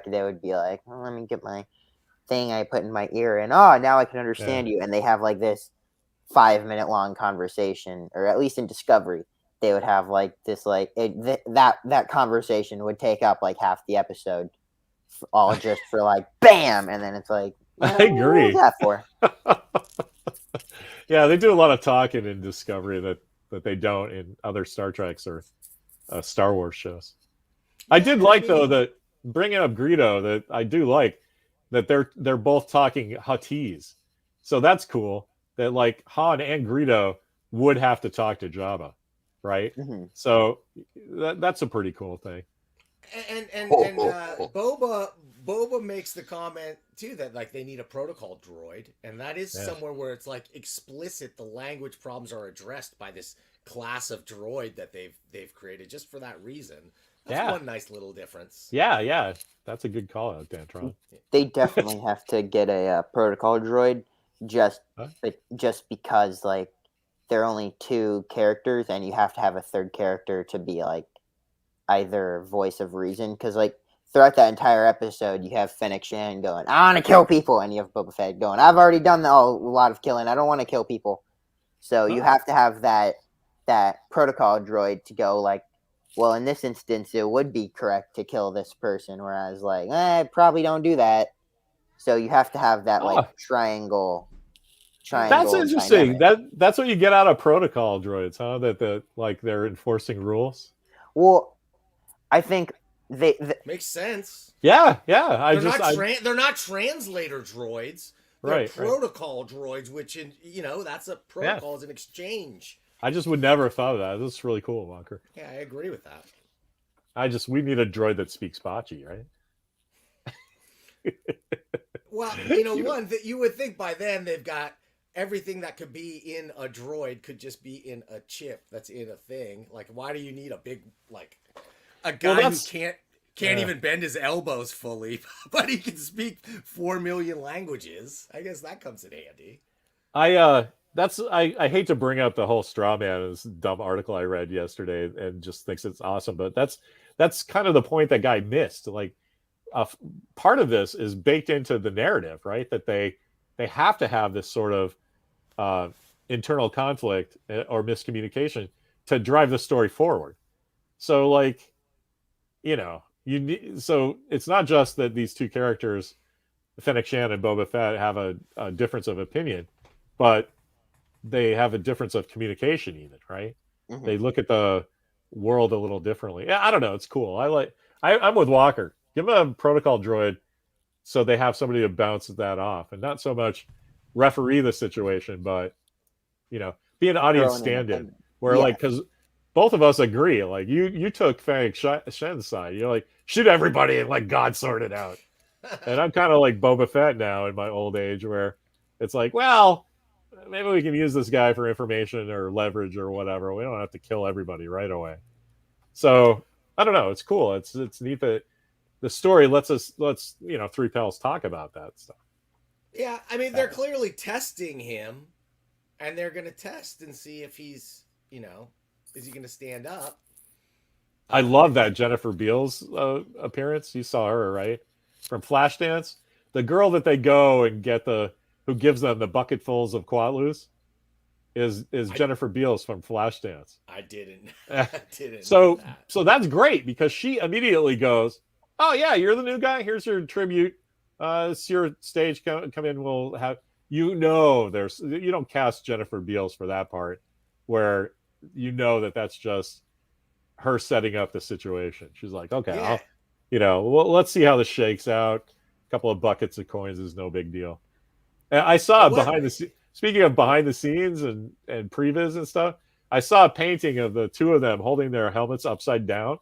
they would be like, "Well, let me get my thing I put in my ear, and now I can understand you." And they have like this 5-minute long conversation, or at least in Discovery, they would have like this like that conversation would take up like half the episode, all just for like bam, and then it's like, I agree. What was that for? Yeah, they do a lot of talking in Discovery that they don't in other Star Treks or Star Wars shows. I did like though that bringing up Greedo, that I do like that they're both talking Huttese, so that's cool. That like Han and Greedo would have to talk to Jabba, right? Mm-hmm. So that's a pretty cool thing. And Boba makes the comment too that like they need a protocol droid, and that is somewhere where it's like explicit. The language problems are addressed by this class of droid that they've created just for that reason. That's one nice little difference. Yeah, that's a good call out, Dantron. They definitely have to get a protocol droid just because like there are only 2 characters, and you have to have a 3rd character to be like either voice of reason, because like throughout that entire episode you have Fennec Shand going, "I want to kill people," and you have Boba Fett going, "I've already done a lot of killing, I don't want to kill people." So you have to have that protocol droid to go like, well, in this instance it would be correct to kill this person, whereas like probably don't do that. So you have to have that like triangle. That's interesting. Dynamic. That's what you get out of protocol droids, huh? That like they're enforcing rules. Well, I think they makes sense. Yeah. They're not translator droids. They're protocol droids, which that's a protocol is an exchange. I just would never have thought of that. This is really cool, Walker. Yeah, I agree with that. We need a droid that speaks Bocce, right? Well, one that you would think by then they've got everything that could be in a droid could just be in a chip that's in a thing. Like, why do you need a big a guy who can't even bend his elbows fully, but he can speak 4 million languages? I guess that comes in handy. I hate to bring up the whole straw man, this dumb article I read yesterday, and just thinks it's awesome, but that's kind of the point that guy missed. Like, part of this is baked into the narrative, right? That they have to have this sort of internal conflict or miscommunication to drive the story forward. So, like, you need. So it's not just that these two characters, Fennec Shand and Boba Fett, have a difference of opinion, but they have a difference of communication, even, right? Mhm. They look at the world a little differently. Yeah, I don't know. It's cool. I'm with Walker. Give them a protocol droid so they have somebody to bounce that off, and not so much referee the situation, but be an audience stand-in. Where because both of us agree, like you took Fennec Shen's side. You're like, shoot everybody and let God sort it out. And I'm kind of like Boba Fett now in my old age, where it's like, well, maybe we can use this guy for information or leverage or whatever. We don't have to kill everybody right away. So I don't know. It's cool. It's neat that the story lets Three Pals talk about that stuff. Yeah, I mean, they're clearly testing him, and they're going to test and see if he's, is he going to stand up? I love that Jennifer Beals appearance. You saw her, right? From Flashdance. The girl that they go and get who gives them the bucketfuls of Quatloos is Jennifer Beals from Flashdance. I didn't. So that's great, because she immediately goes, "Oh yeah, you're the new guy. Here's your tribute. It's your stage. Come in. We'll have you don't cast Jennifer Beals for that part, where that's just her setting up the situation. She's like, okay, yeah. Let's see how this shakes out. A couple of buckets of coins is no big deal." And I saw speaking of behind the scenes and previs and stuff, I saw a painting of the two of them holding their helmets upside down.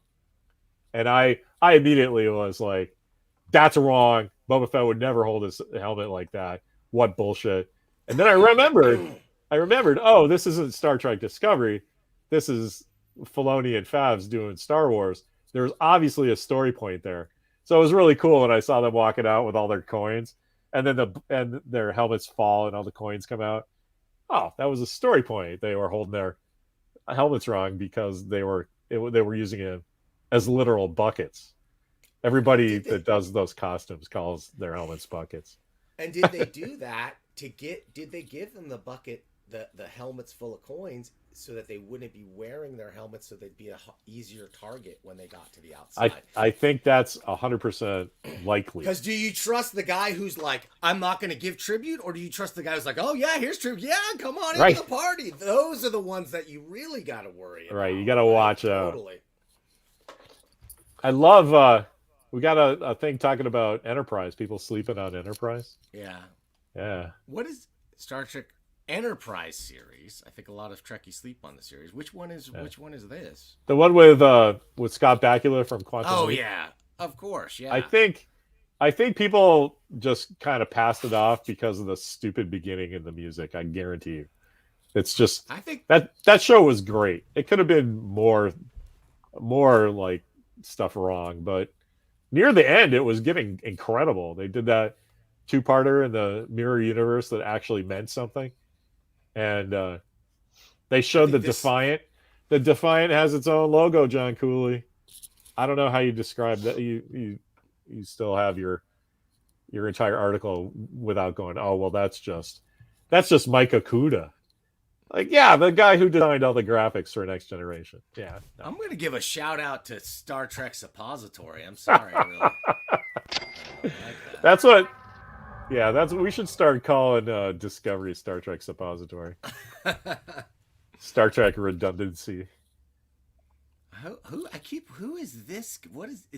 And I immediately was like, that's wrong. Boba Fett would never hold his helmet like that. What bullshit. And then I remembered, oh, this isn't Star Trek Discovery. This is Filoni and Favs doing Star Wars. There's obviously a story point there. So it was really cool when I saw them walking out with all their coins, and then their helmets fall and all the coins come out. Oh, that was a story point. They were holding their helmets wrong because they were using it as literal buckets. Everybody that does those costumes calls their helmets buckets. And did they do that did they give them the bucket, the helmets full of coins, so that they wouldn't be wearing their helmets, so they'd be an easier target when they got to the outside? I think that's 100% likely. Because do you trust the guy who's like, I'm not going to give tribute? Or do you trust the guy who's like, oh yeah, here's tribute. Yeah, come on into the party. Those are the ones that you really got to worry about. Right, you got to watch out. Totally. I love... we got a thing talking about Enterprise. People sleeping on Enterprise. Yeah. What is Star Trek Enterprise series? I think a lot of Trekkies sleep on the series. Which one is this? The one with Scott Bakula from Quantum Oh Leap. yeah, of course. Yeah. I think people just kind of passed it off because of the stupid beginning in the music. I guarantee you, it's just. I think that show was great. It could have been more like stuff wrong, but near the end, it was getting incredible. They did that two-parter in the mirror universe that actually meant something, and they showed the Defiant. The Defiant has its own logo, John Cooley. I don't know how you describe that. You still have your entire article without going, oh well, that's just Mike Okuda. Like, yeah, the guy who designed all the graphics for Next Generation. Yeah. No. I'm going to give a shout out to Star Trek Suppository. I'm sorry, really. Like that. That's what we should start calling Discovery Star Trek Suppository. Star Trek redundancy. Who is this?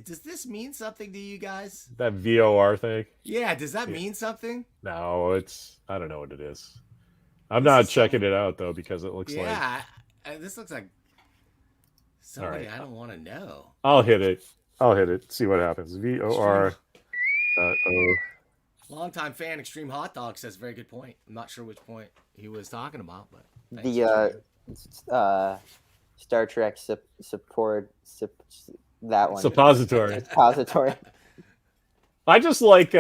Does this mean something to you guys? That VOR thing? Yeah, does that mean something? No, I don't know what it is. I'm not checking it out though, because it looks like. Yeah, this looks like somebody I don't want to know. I'll hit it. See what happens. VOR. Oh. Longtime fan, Extreme Hot Dog says very good point. I'm not sure which point he was talking about, but thanks, The Star Trek support that one Suppository. suppository. I just like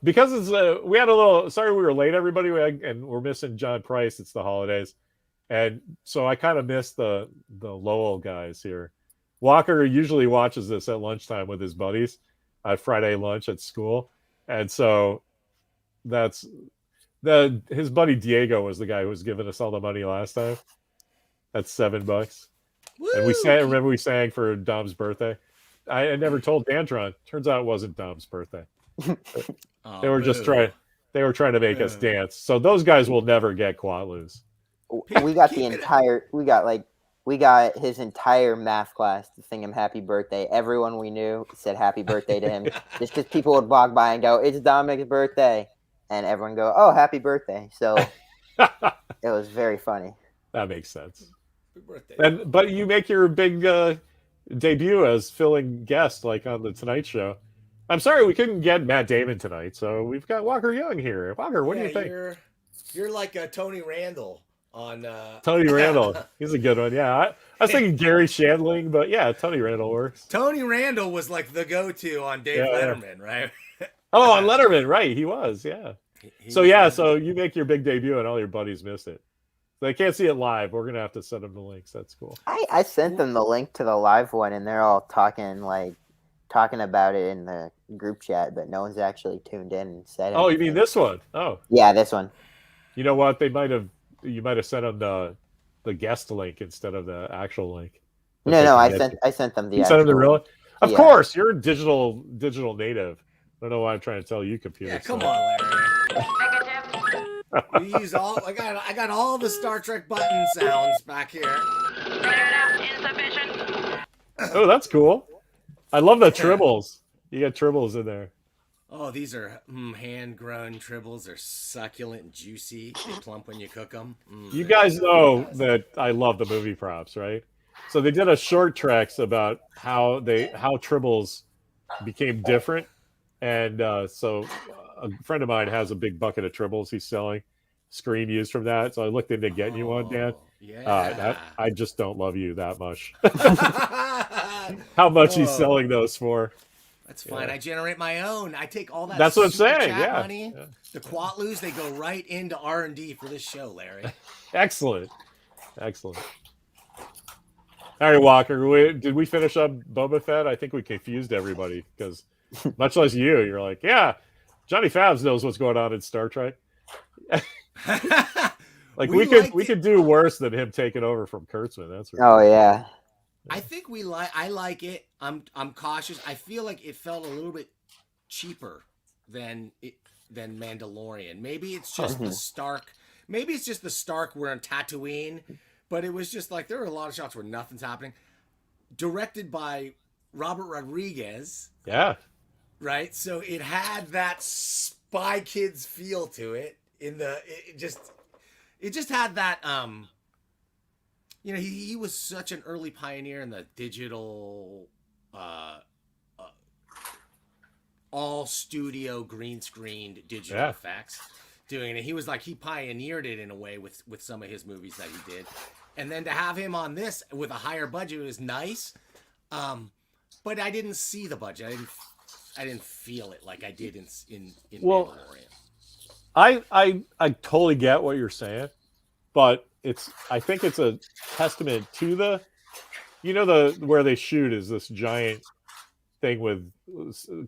because it's we had a little. Sorry, we were late, everybody, and we're missing John Price. It's the holidays, and so I kind of missed the Lowell guys here. Walker usually watches this at lunchtime with his buddies at Friday lunch at school, and so that's his buddy Diego was the guy who was giving us all the money last time. That's $7. Woo! And we sang. Remember, we sang for Dom's birthday. I never told Dantron. Turns out it wasn't Dom's birthday. They were just trying. They were trying to make us dance. So those guys will never get Quatloos. We got the entire. We got his entire math class to sing him happy birthday. Everyone we knew said happy birthday to him, just because people would walk by and go, "It's Dominic's birthday," and everyone go, "Oh, happy birthday!" So it was very funny. That makes sense. Happy birthday. But you make your big debut as filling guest, like on the Tonight Show. I'm sorry we couldn't get Matt Damon tonight, so we've got Walker Young here. Walker, what do you think? You're like a Tony Randall on Tony Randall. He's a good one. Yeah, I was thinking Gary Shandling, but yeah, Tony Randall works. Tony Randall was like the go-to on Dave Letterman, right? Oh, on Letterman, right? He was, yeah. So you make your big debut, and all your buddies missed it. They can't see it live. We're gonna have to send them the links. That's cool. I sent them the link to the live one, and they're all talking about it in the group chat, but no one's actually tuned in and said anything. Oh, you mean this one? Oh, yeah, this one. You know what? You might have sent them the guest link instead of the actual link. No, I sent them the. You sent them the real? Of course, you're a digital native. I don't know why I'm trying to tell you, computer. Yeah, come on, Larry. We use all. I got all the Star Trek button sounds back here. Insufficient. Oh, that's cool. I love the tribbles. You got tribbles in there. Oh, these are hand-grown tribbles. They're succulent and juicy. They plump when you cook them. You guys know that I love the movie props, right? So they did a short tracks about how tribbles became different, and so a friend of mine has a big bucket of tribbles he's selling, screen used from that. So I looked into getting you one, Dan. Yeah. I just don't love you that much. How much he's selling those for? That's fine. I generate my own. I take all that. That's what I'm super saying. chat Yeah. money. The Quatloos, they go right into R&D for this show, Larry. Excellent. All right, Walker. Did we finish up Boba Fett? I think we confused everybody because, much less you're like, yeah, Johnny Fabs knows what's going on in Star Trek. Like we could do worse than him taking over from Kurtzman. That's right. Oh yeah. I think I like it. I'm cautious. I feel like it felt a little bit cheaper than MandoLarryian. Maybe it's just the Stark. Maybe it's just the Stark. We're on Tatooine, but it was just like there were a lot of shots where nothing's happening. Directed by Robert Rodriguez. Yeah. Right. So it had that Spy Kids feel to it. It just had that. He was such an early pioneer in the digital, all studio green screened digital effects doing it. He pioneered it in a way with some of his movies that he did. And then to have him on this with a higher budget was nice. But I didn't see the budget. I didn't feel it like I did in MandoLarryian. I totally get what you're saying, but I think it's a testament to where they shoot is this giant thing with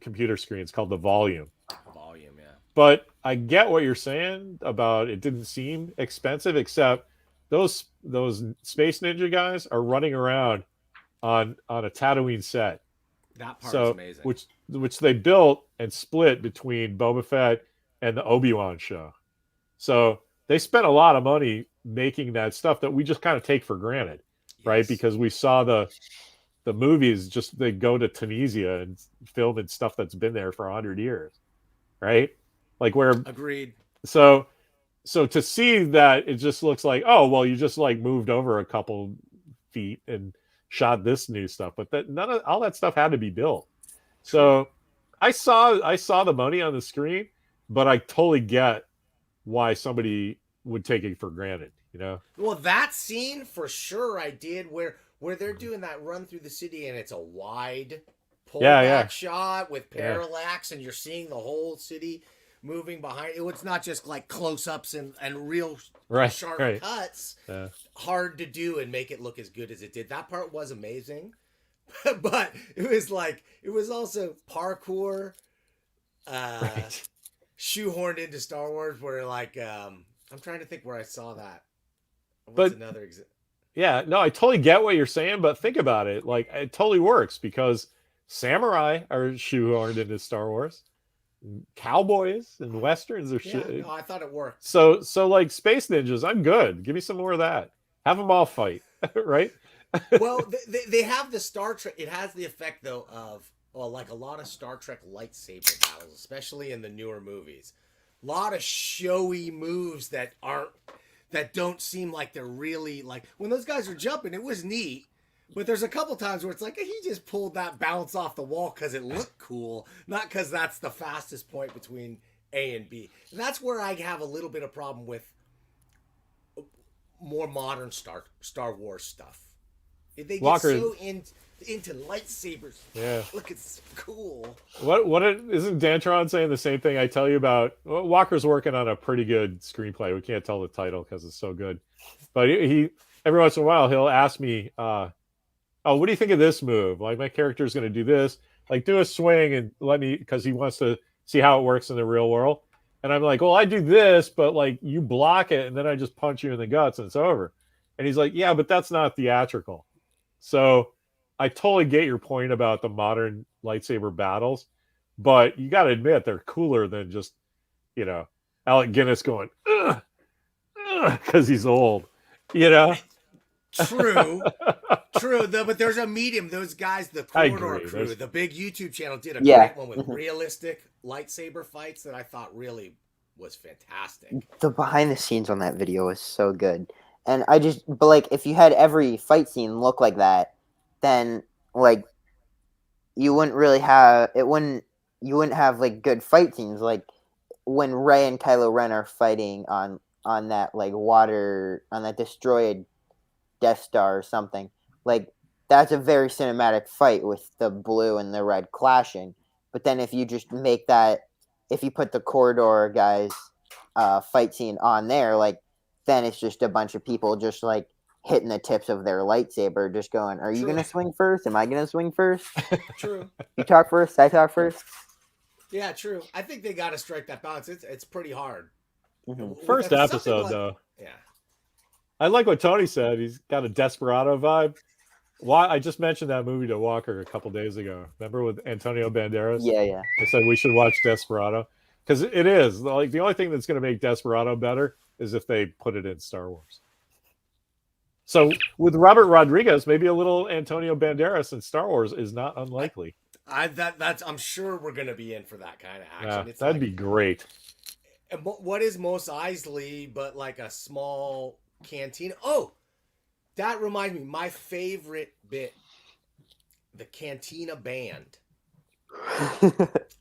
computer screens called the volume. Volume, yeah. But I get what you're saying about it didn't seem expensive, except those Space Ninja guys are running around on a Tatooine set. That part is amazing. Which they built and split between Boba Fett and the Obi-Wan show. So they spent a lot of money making that stuff that we just kind of take for granted, right? Because we saw the movies they go to Tunisia and film and stuff that's been there for 100 years, right? Like where agreed. So to see that, it just looks like, oh well, you just like moved over a couple feet and shot this new stuff, but all that stuff had to be built. So I saw the money on the screen, but I totally get why somebody would take it for granted. You know? Well, that scene for sure I did where they're doing that run through the city and it's a wide pullback shot with parallax and you're seeing the whole city moving behind it. It's not just like close-ups and real sharp cuts. Yeah. Hard to do and make it look as good as it did. That part was amazing. But it was also parkour shoehorned into Star Wars where like I'm trying to think where I saw that. What's another example? Yeah, no, I totally get what you're saying, but think about it. Like, it totally works because samurai are shoehorned into Star Wars. Cowboys and westerns are No, I thought it worked. So like space ninjas, I'm good. Give me some more of that. Have them all fight, right? Well, they have the Star Trek. It has the effect though of like a lot of Star Trek lightsaber battles, especially in the newer movies. A lot of showy moves that don't seem like they're really like when those guys were jumping. It was neat. But there's a couple times where it's like he just pulled that bounce off the wall because it looked cool, not because that's the fastest point between A and B. And that's where I have a little bit of problem with more modern Star Wars stuff. They get so into lightsabers. Yeah, look, it's cool. Isn't Dantron saying the same thing I tell you about? Walker's working on a pretty good screenplay. We can't tell the title because it's so good, but he every once in a while he'll ask me. Oh, what do you think of this move? Like my character is going to do this, like do a swing and let me, because he wants to see how it works in the real world. And I'm like, well, I do this, but like you block it and then I just punch you in the guts and it's over. And he's like, yeah, but that's not theatrical. So I totally get your point about the modern lightsaber battles, but you got to admit they're cooler than just, Alec Guinness going, ugh, because he's old, True. But there's a medium. Those guys, the Corridor Crew, the big YouTube channel, did a great one with realistic lightsaber fights that I thought really was fantastic. The behind the scenes on that video was so good. And but like, if you had every fight scene look like that, then like, you wouldn't have like good fight scenes. Like when Rey and Kylo Ren are fighting on that like water, on that destroyed Death Star or something, like that's a very cinematic fight with the blue and the red clashing. But then if you just make that, if you put the Corridor guys fight scene on there, like then it's just a bunch of people just like hitting the tips of their lightsaber, just going, are you gonna swing first? Am I gonna swing first? True. You talk first, I talk first. Yeah, true. I think they got to strike that balance. It's pretty hard. First episode though. Yeah. I like what Tony said. He's got a Desperado vibe. Why? I just mentioned that movie to Walker a couple days ago. Remember with Antonio Banderas? Yeah. I said we should watch Desperado because it is like the only thing that's going to make Desperado better is if they put it in Star Wars. So with Robert Rodriguez, maybe a little Antonio Banderas in Star Wars is not unlikely. I'm sure we're going to be in for that kind of action. Yeah, that'd be great. And what is Mos Eisley but like a small cantina? Oh, that reminds me, my favorite bit, the Cantina band.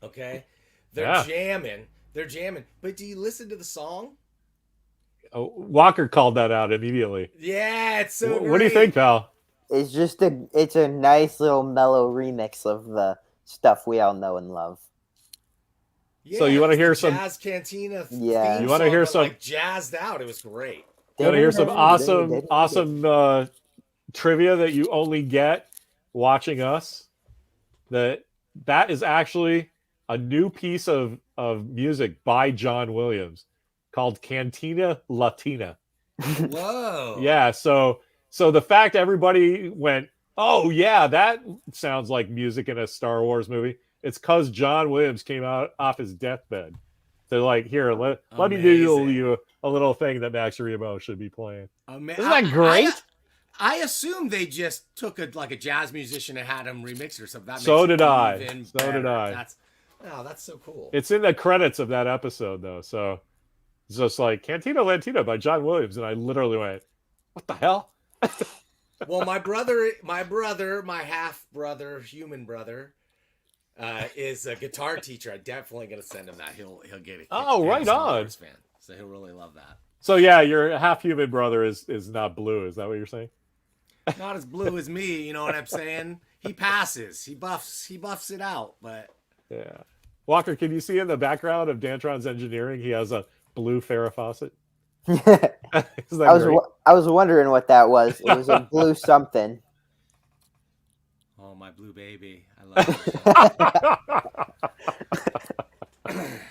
Okay, they're jamming, but do you listen to the song? Oh, Walker called that out immediately. Yeah, it's so What do you think, pal? It's a nice little mellow remix of the stuff we all know and love. Yeah, so you want to hear some Jazz Cantina? Yeah, you want to hear some like jazzed out. It was great. You want to hear some awesome trivia that you only get watching us? That is actually a new piece of music by John Williams called Cantina Latina. Whoa. Yeah, so the fact everybody went, oh yeah, that sounds like music in a Star Wars movie. It's because John Williams came out off his deathbed. They're like, here, let me do you a little thing that Max Rebo should be playing. Isn't that great? I assume they just took a jazz musician and had him remix it or something. So did I. That's so cool. It's in the credits of that episode though. So it's just like Cantina Latina by John Williams, and I literally went, what the hell? Well, my half brother, human brother, is a guitar teacher. I'm definitely gonna send him that. He'll get it. Oh, right on. Fan, so he'll really love that. So yeah, your half human brother is not blue. Is that what you're saying? Not as blue as me. You know what I'm saying? He passes. He buffs it out. But yeah. Walker, can you see in the background of Dantron's engineering, he has a blue Farrah fawcet? I was wondering what that was. It was a blue something. Oh, my blue baby. I love it.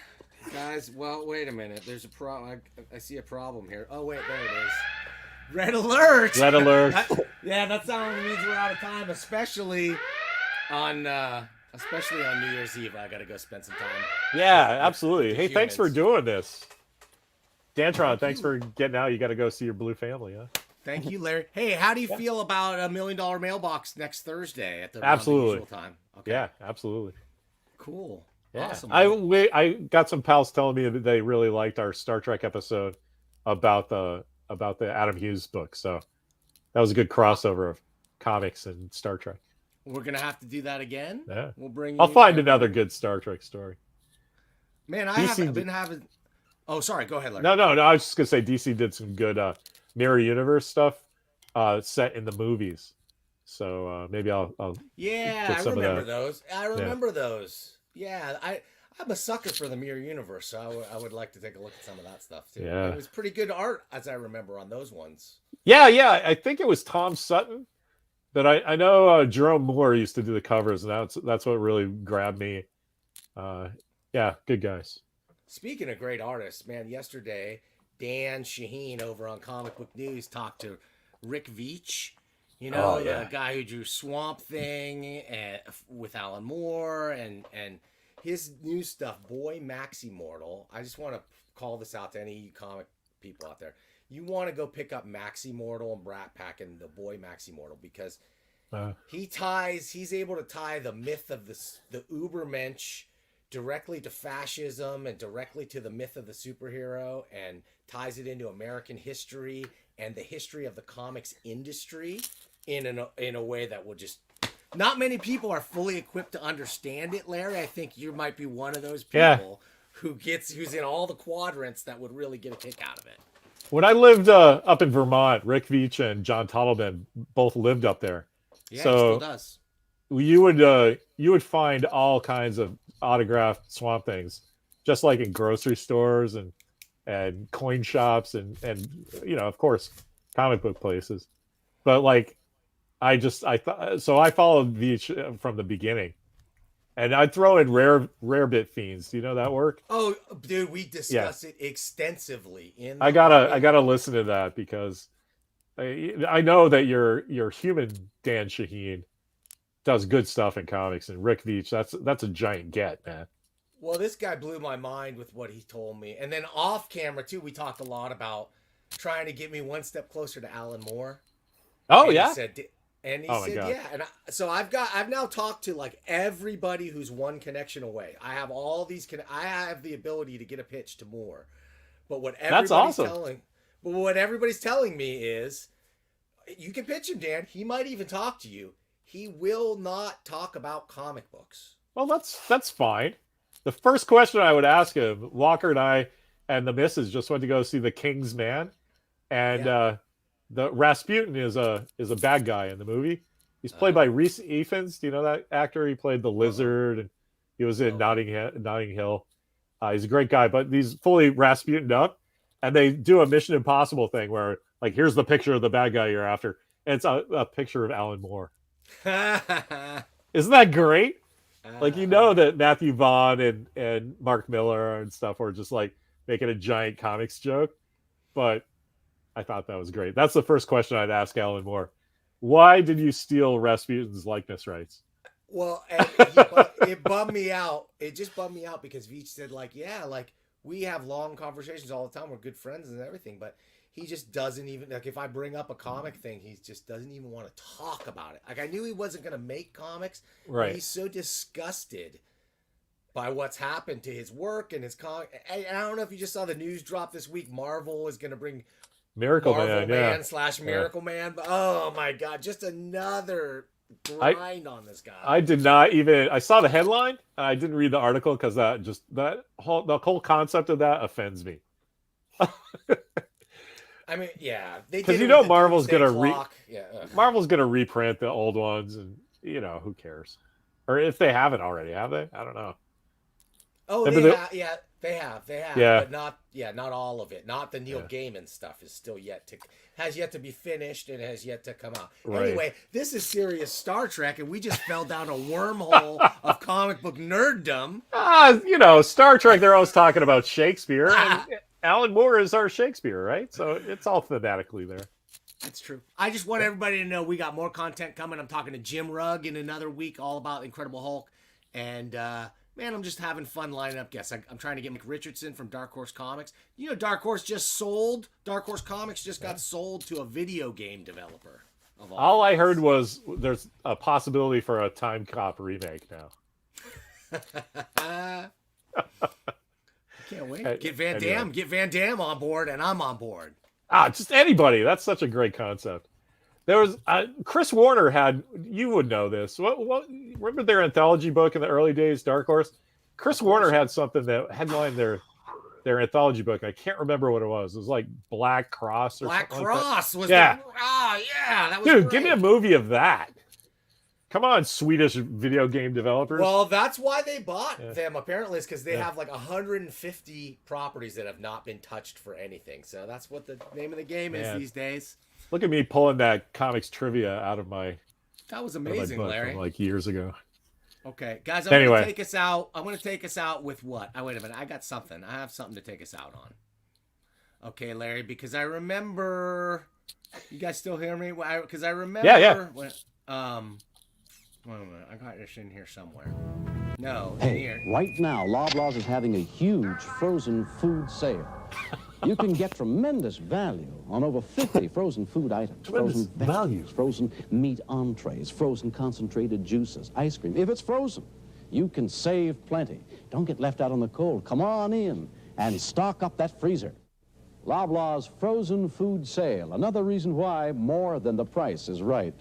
Guys, well, wait a minute. There's a I see a problem here. Oh, wait, there it is. Red alert! Red alert. That sound means we're out of time, especially on New Year's Eve. I gotta go spend some time. Yeah, absolutely. Hey, humans. thanks for doing this. Dantron, thanks for getting out. You got to go see your blue family, huh? Thank you, Larry. Hey, how do you feel about $1 million mailbox next Thursday at the usual time? Okay. Yeah, absolutely. Cool. Yeah. Awesome. I got some pals telling me that they really liked our Star Trek episode about the Adam Hughes book. So that was a good crossover of comics and Star Trek. We're gonna have to do that again. Yeah. We'll bring. I'll find another good Star Trek story. Man, I've been having. Oh, sorry. Go ahead, Larry. No. I was just gonna say DC did some good mirror universe stuff set in the movies. So maybe I'll Yeah, I remember those. I remember those. Yeah, I'm a sucker for the mirror universe, so I would like to take a look at some of that stuff too. Yeah. It was pretty good art, as I remember, on those ones. Yeah. I think it was Tom Sutton, but I know Jerome Moore used to do the covers, and that's what really grabbed me. Yeah, good guys. Speaking of great artists, man, yesterday Dan Shaheen over on Comic Book News talked to Rick Veitch, the guy who drew Swamp Thing and with Alan Moore and his new stuff, Boy Maximortal. I just want to call this out to any comic people out there. You want to go pick up Maximortal and Brat Pack and the Boy Maximortal because he's able to tie the myth of the Ubermensch directly to fascism and directly to the myth of the superhero and ties it into American history and the history of the comics industry in a way that will just not many people are fully equipped to understand it, Larry. I think you might be one of those people who's in all the quadrants that would really get a kick out of it. When I lived up in Vermont, Rick Veitch and John Tottleman both lived up there. Yeah, so he still does. You would find all kinds of autographed Swamp Things, just like in grocery stores and coin shops and of course comic book places. But like I followed Veitch from the beginning, and I'd throw in rare bit fiends. Do you know that work? Oh, dude, we discussed it extensively I gotta listen to that because I know that your human Dan Shaheen does good stuff in comics, and Rick Veitch, that's a giant get, man. Well, this guy blew my mind with what he told me. And then off camera too, we talked a lot about trying to get me one step closer to Alan Moore. Oh, and yeah. He said, yeah. And so I've now talked to like everybody who's one connection away. I have all these I have the ability to get a pitch to Moore. But what everybody's telling me is you can pitch him, Dan. He might even talk to you. He will not talk about comic books. Well, that's fine. The first question I would ask him, Walker and I and the missus just went to go see The King's Man, and the Rasputin is a bad guy in the movie. He's played by Rhys Ifans. Do you know that actor? He played the Lizard, and he was in Notting Hill. He's a great guy, but he's fully Rasputin up, and they do a Mission Impossible thing where, like, here's the picture of the bad guy you're after, and it's a picture of Alan Moore. Isn't that great? Like, that Matthew Vaughn and Mark Miller and stuff were just like making a giant comics joke, but I thought that was great. That's the first question I'd ask Alan Moore. Why did you steal Rasputin's likeness rights? Well, it bummed me out. It just bummed me out because Veitch said, we have long conversations all the time. We're good friends and everything, but he just doesn't even, if I bring up a comic thing, he just doesn't even want to talk about it. Like, I knew he wasn't going to make comics. Right. He's so disgusted by what's happened to his work and his comic. I don't know if you just saw the news drop this week. Marvel is going to bring Miracle Man Man / Miracle Man. But, oh my God, just another grind on this guy. I did not even. I saw the headline. I didn't read the article because the whole concept of that offends me. I mean, yeah, they did because it with the Marvel's Doomsday gonna Clock. Marvel's gonna reprint the old ones, and who cares? Or if they haven't already, have they? I don't know. Oh, Maybe they have, Yeah. but not all of it. Not the Neil Gaiman stuff is still has yet to be finished and has yet to come out. Right. Anyway, this is serious Star Trek, and we just fell down a wormhole of comic book nerddom. Star Trek. They're always talking about Shakespeare, and Alan Moore is our Shakespeare, right? So it's all thematically there. That's true. I just want everybody to know we got more content coming. I'm talking to Jim Rugg in another week, all about Incredible Hulk, and man, I'm just having fun lining up guests. I'm trying to get Mick Richardson from Dark Horse Comics. Dark Horse Comics just got sold to a video game developer. All I heard was there's a possibility for a Time Cop remake now. Can't wait. Get Van Damme on board, and I'm on board. Just anybody. That's such a great concept. There was Chris Warner had. You would know this. What? Remember their anthology book in the early days, Dark Horse? Chris Warner had something that headlined their anthology book. I can't remember what it was. It was like Black Cross or Black something Cross like that. was. That was Dude, great. give me a movie of that. Come on, Swedish video game developers. Well, that's why they bought them, apparently, is because they have like 150 properties that have not been touched for anything. So that's what the name of the game is these days. Look at me pulling that comics trivia out of my. That was amazing, book Larry. from like years ago. Okay, guys, I'm going to take us out. I'm going to take us out with what? Wait a minute. I got something. I have something to take us out on. Okay, Larry, because I remember. You guys still hear me? Because I remember. Yeah. When, wait a minute. I got this in here somewhere. No, Hey, here. right now, Loblaws is having a huge frozen food sale. You can get tremendous value on over 50 frozen food items. Tremendous frozen vegetables, frozen meat entrees, frozen concentrated juices, ice cream. If it's frozen, you can save plenty. Don't get left out on the cold. Come on in and stock up that freezer. Loblaws frozen food sale. Another reason why more than the price is right.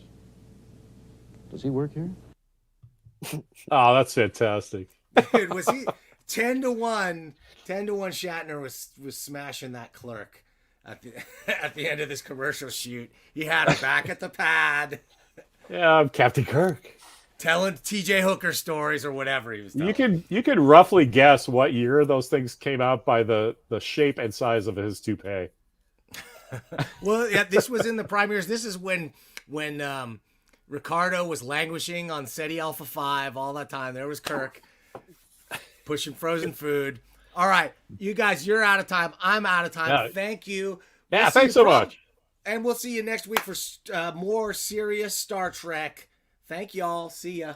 Does he work here? Oh, that's fantastic. Dude, was he 10-1? 10-1 Shatner was smashing that clerk at the end of this commercial shoot. He had her back at the pad. Yeah, I'm Captain Kirk. Telling TJ Hooker stories or whatever he was telling. You could roughly guess what year those things came out by the shape and size of his toupee. Well, yeah, this was in the prime years. This is when Ricardo was languishing on SETI Alpha 5 all that time. There was Kirk pushing frozen food. All right, you guys, you're out of time. I'm out of time. Yeah. Thank you. Yeah, thanks so much. And we'll see you next week for more serious Star Trek. Thank y'all. See ya.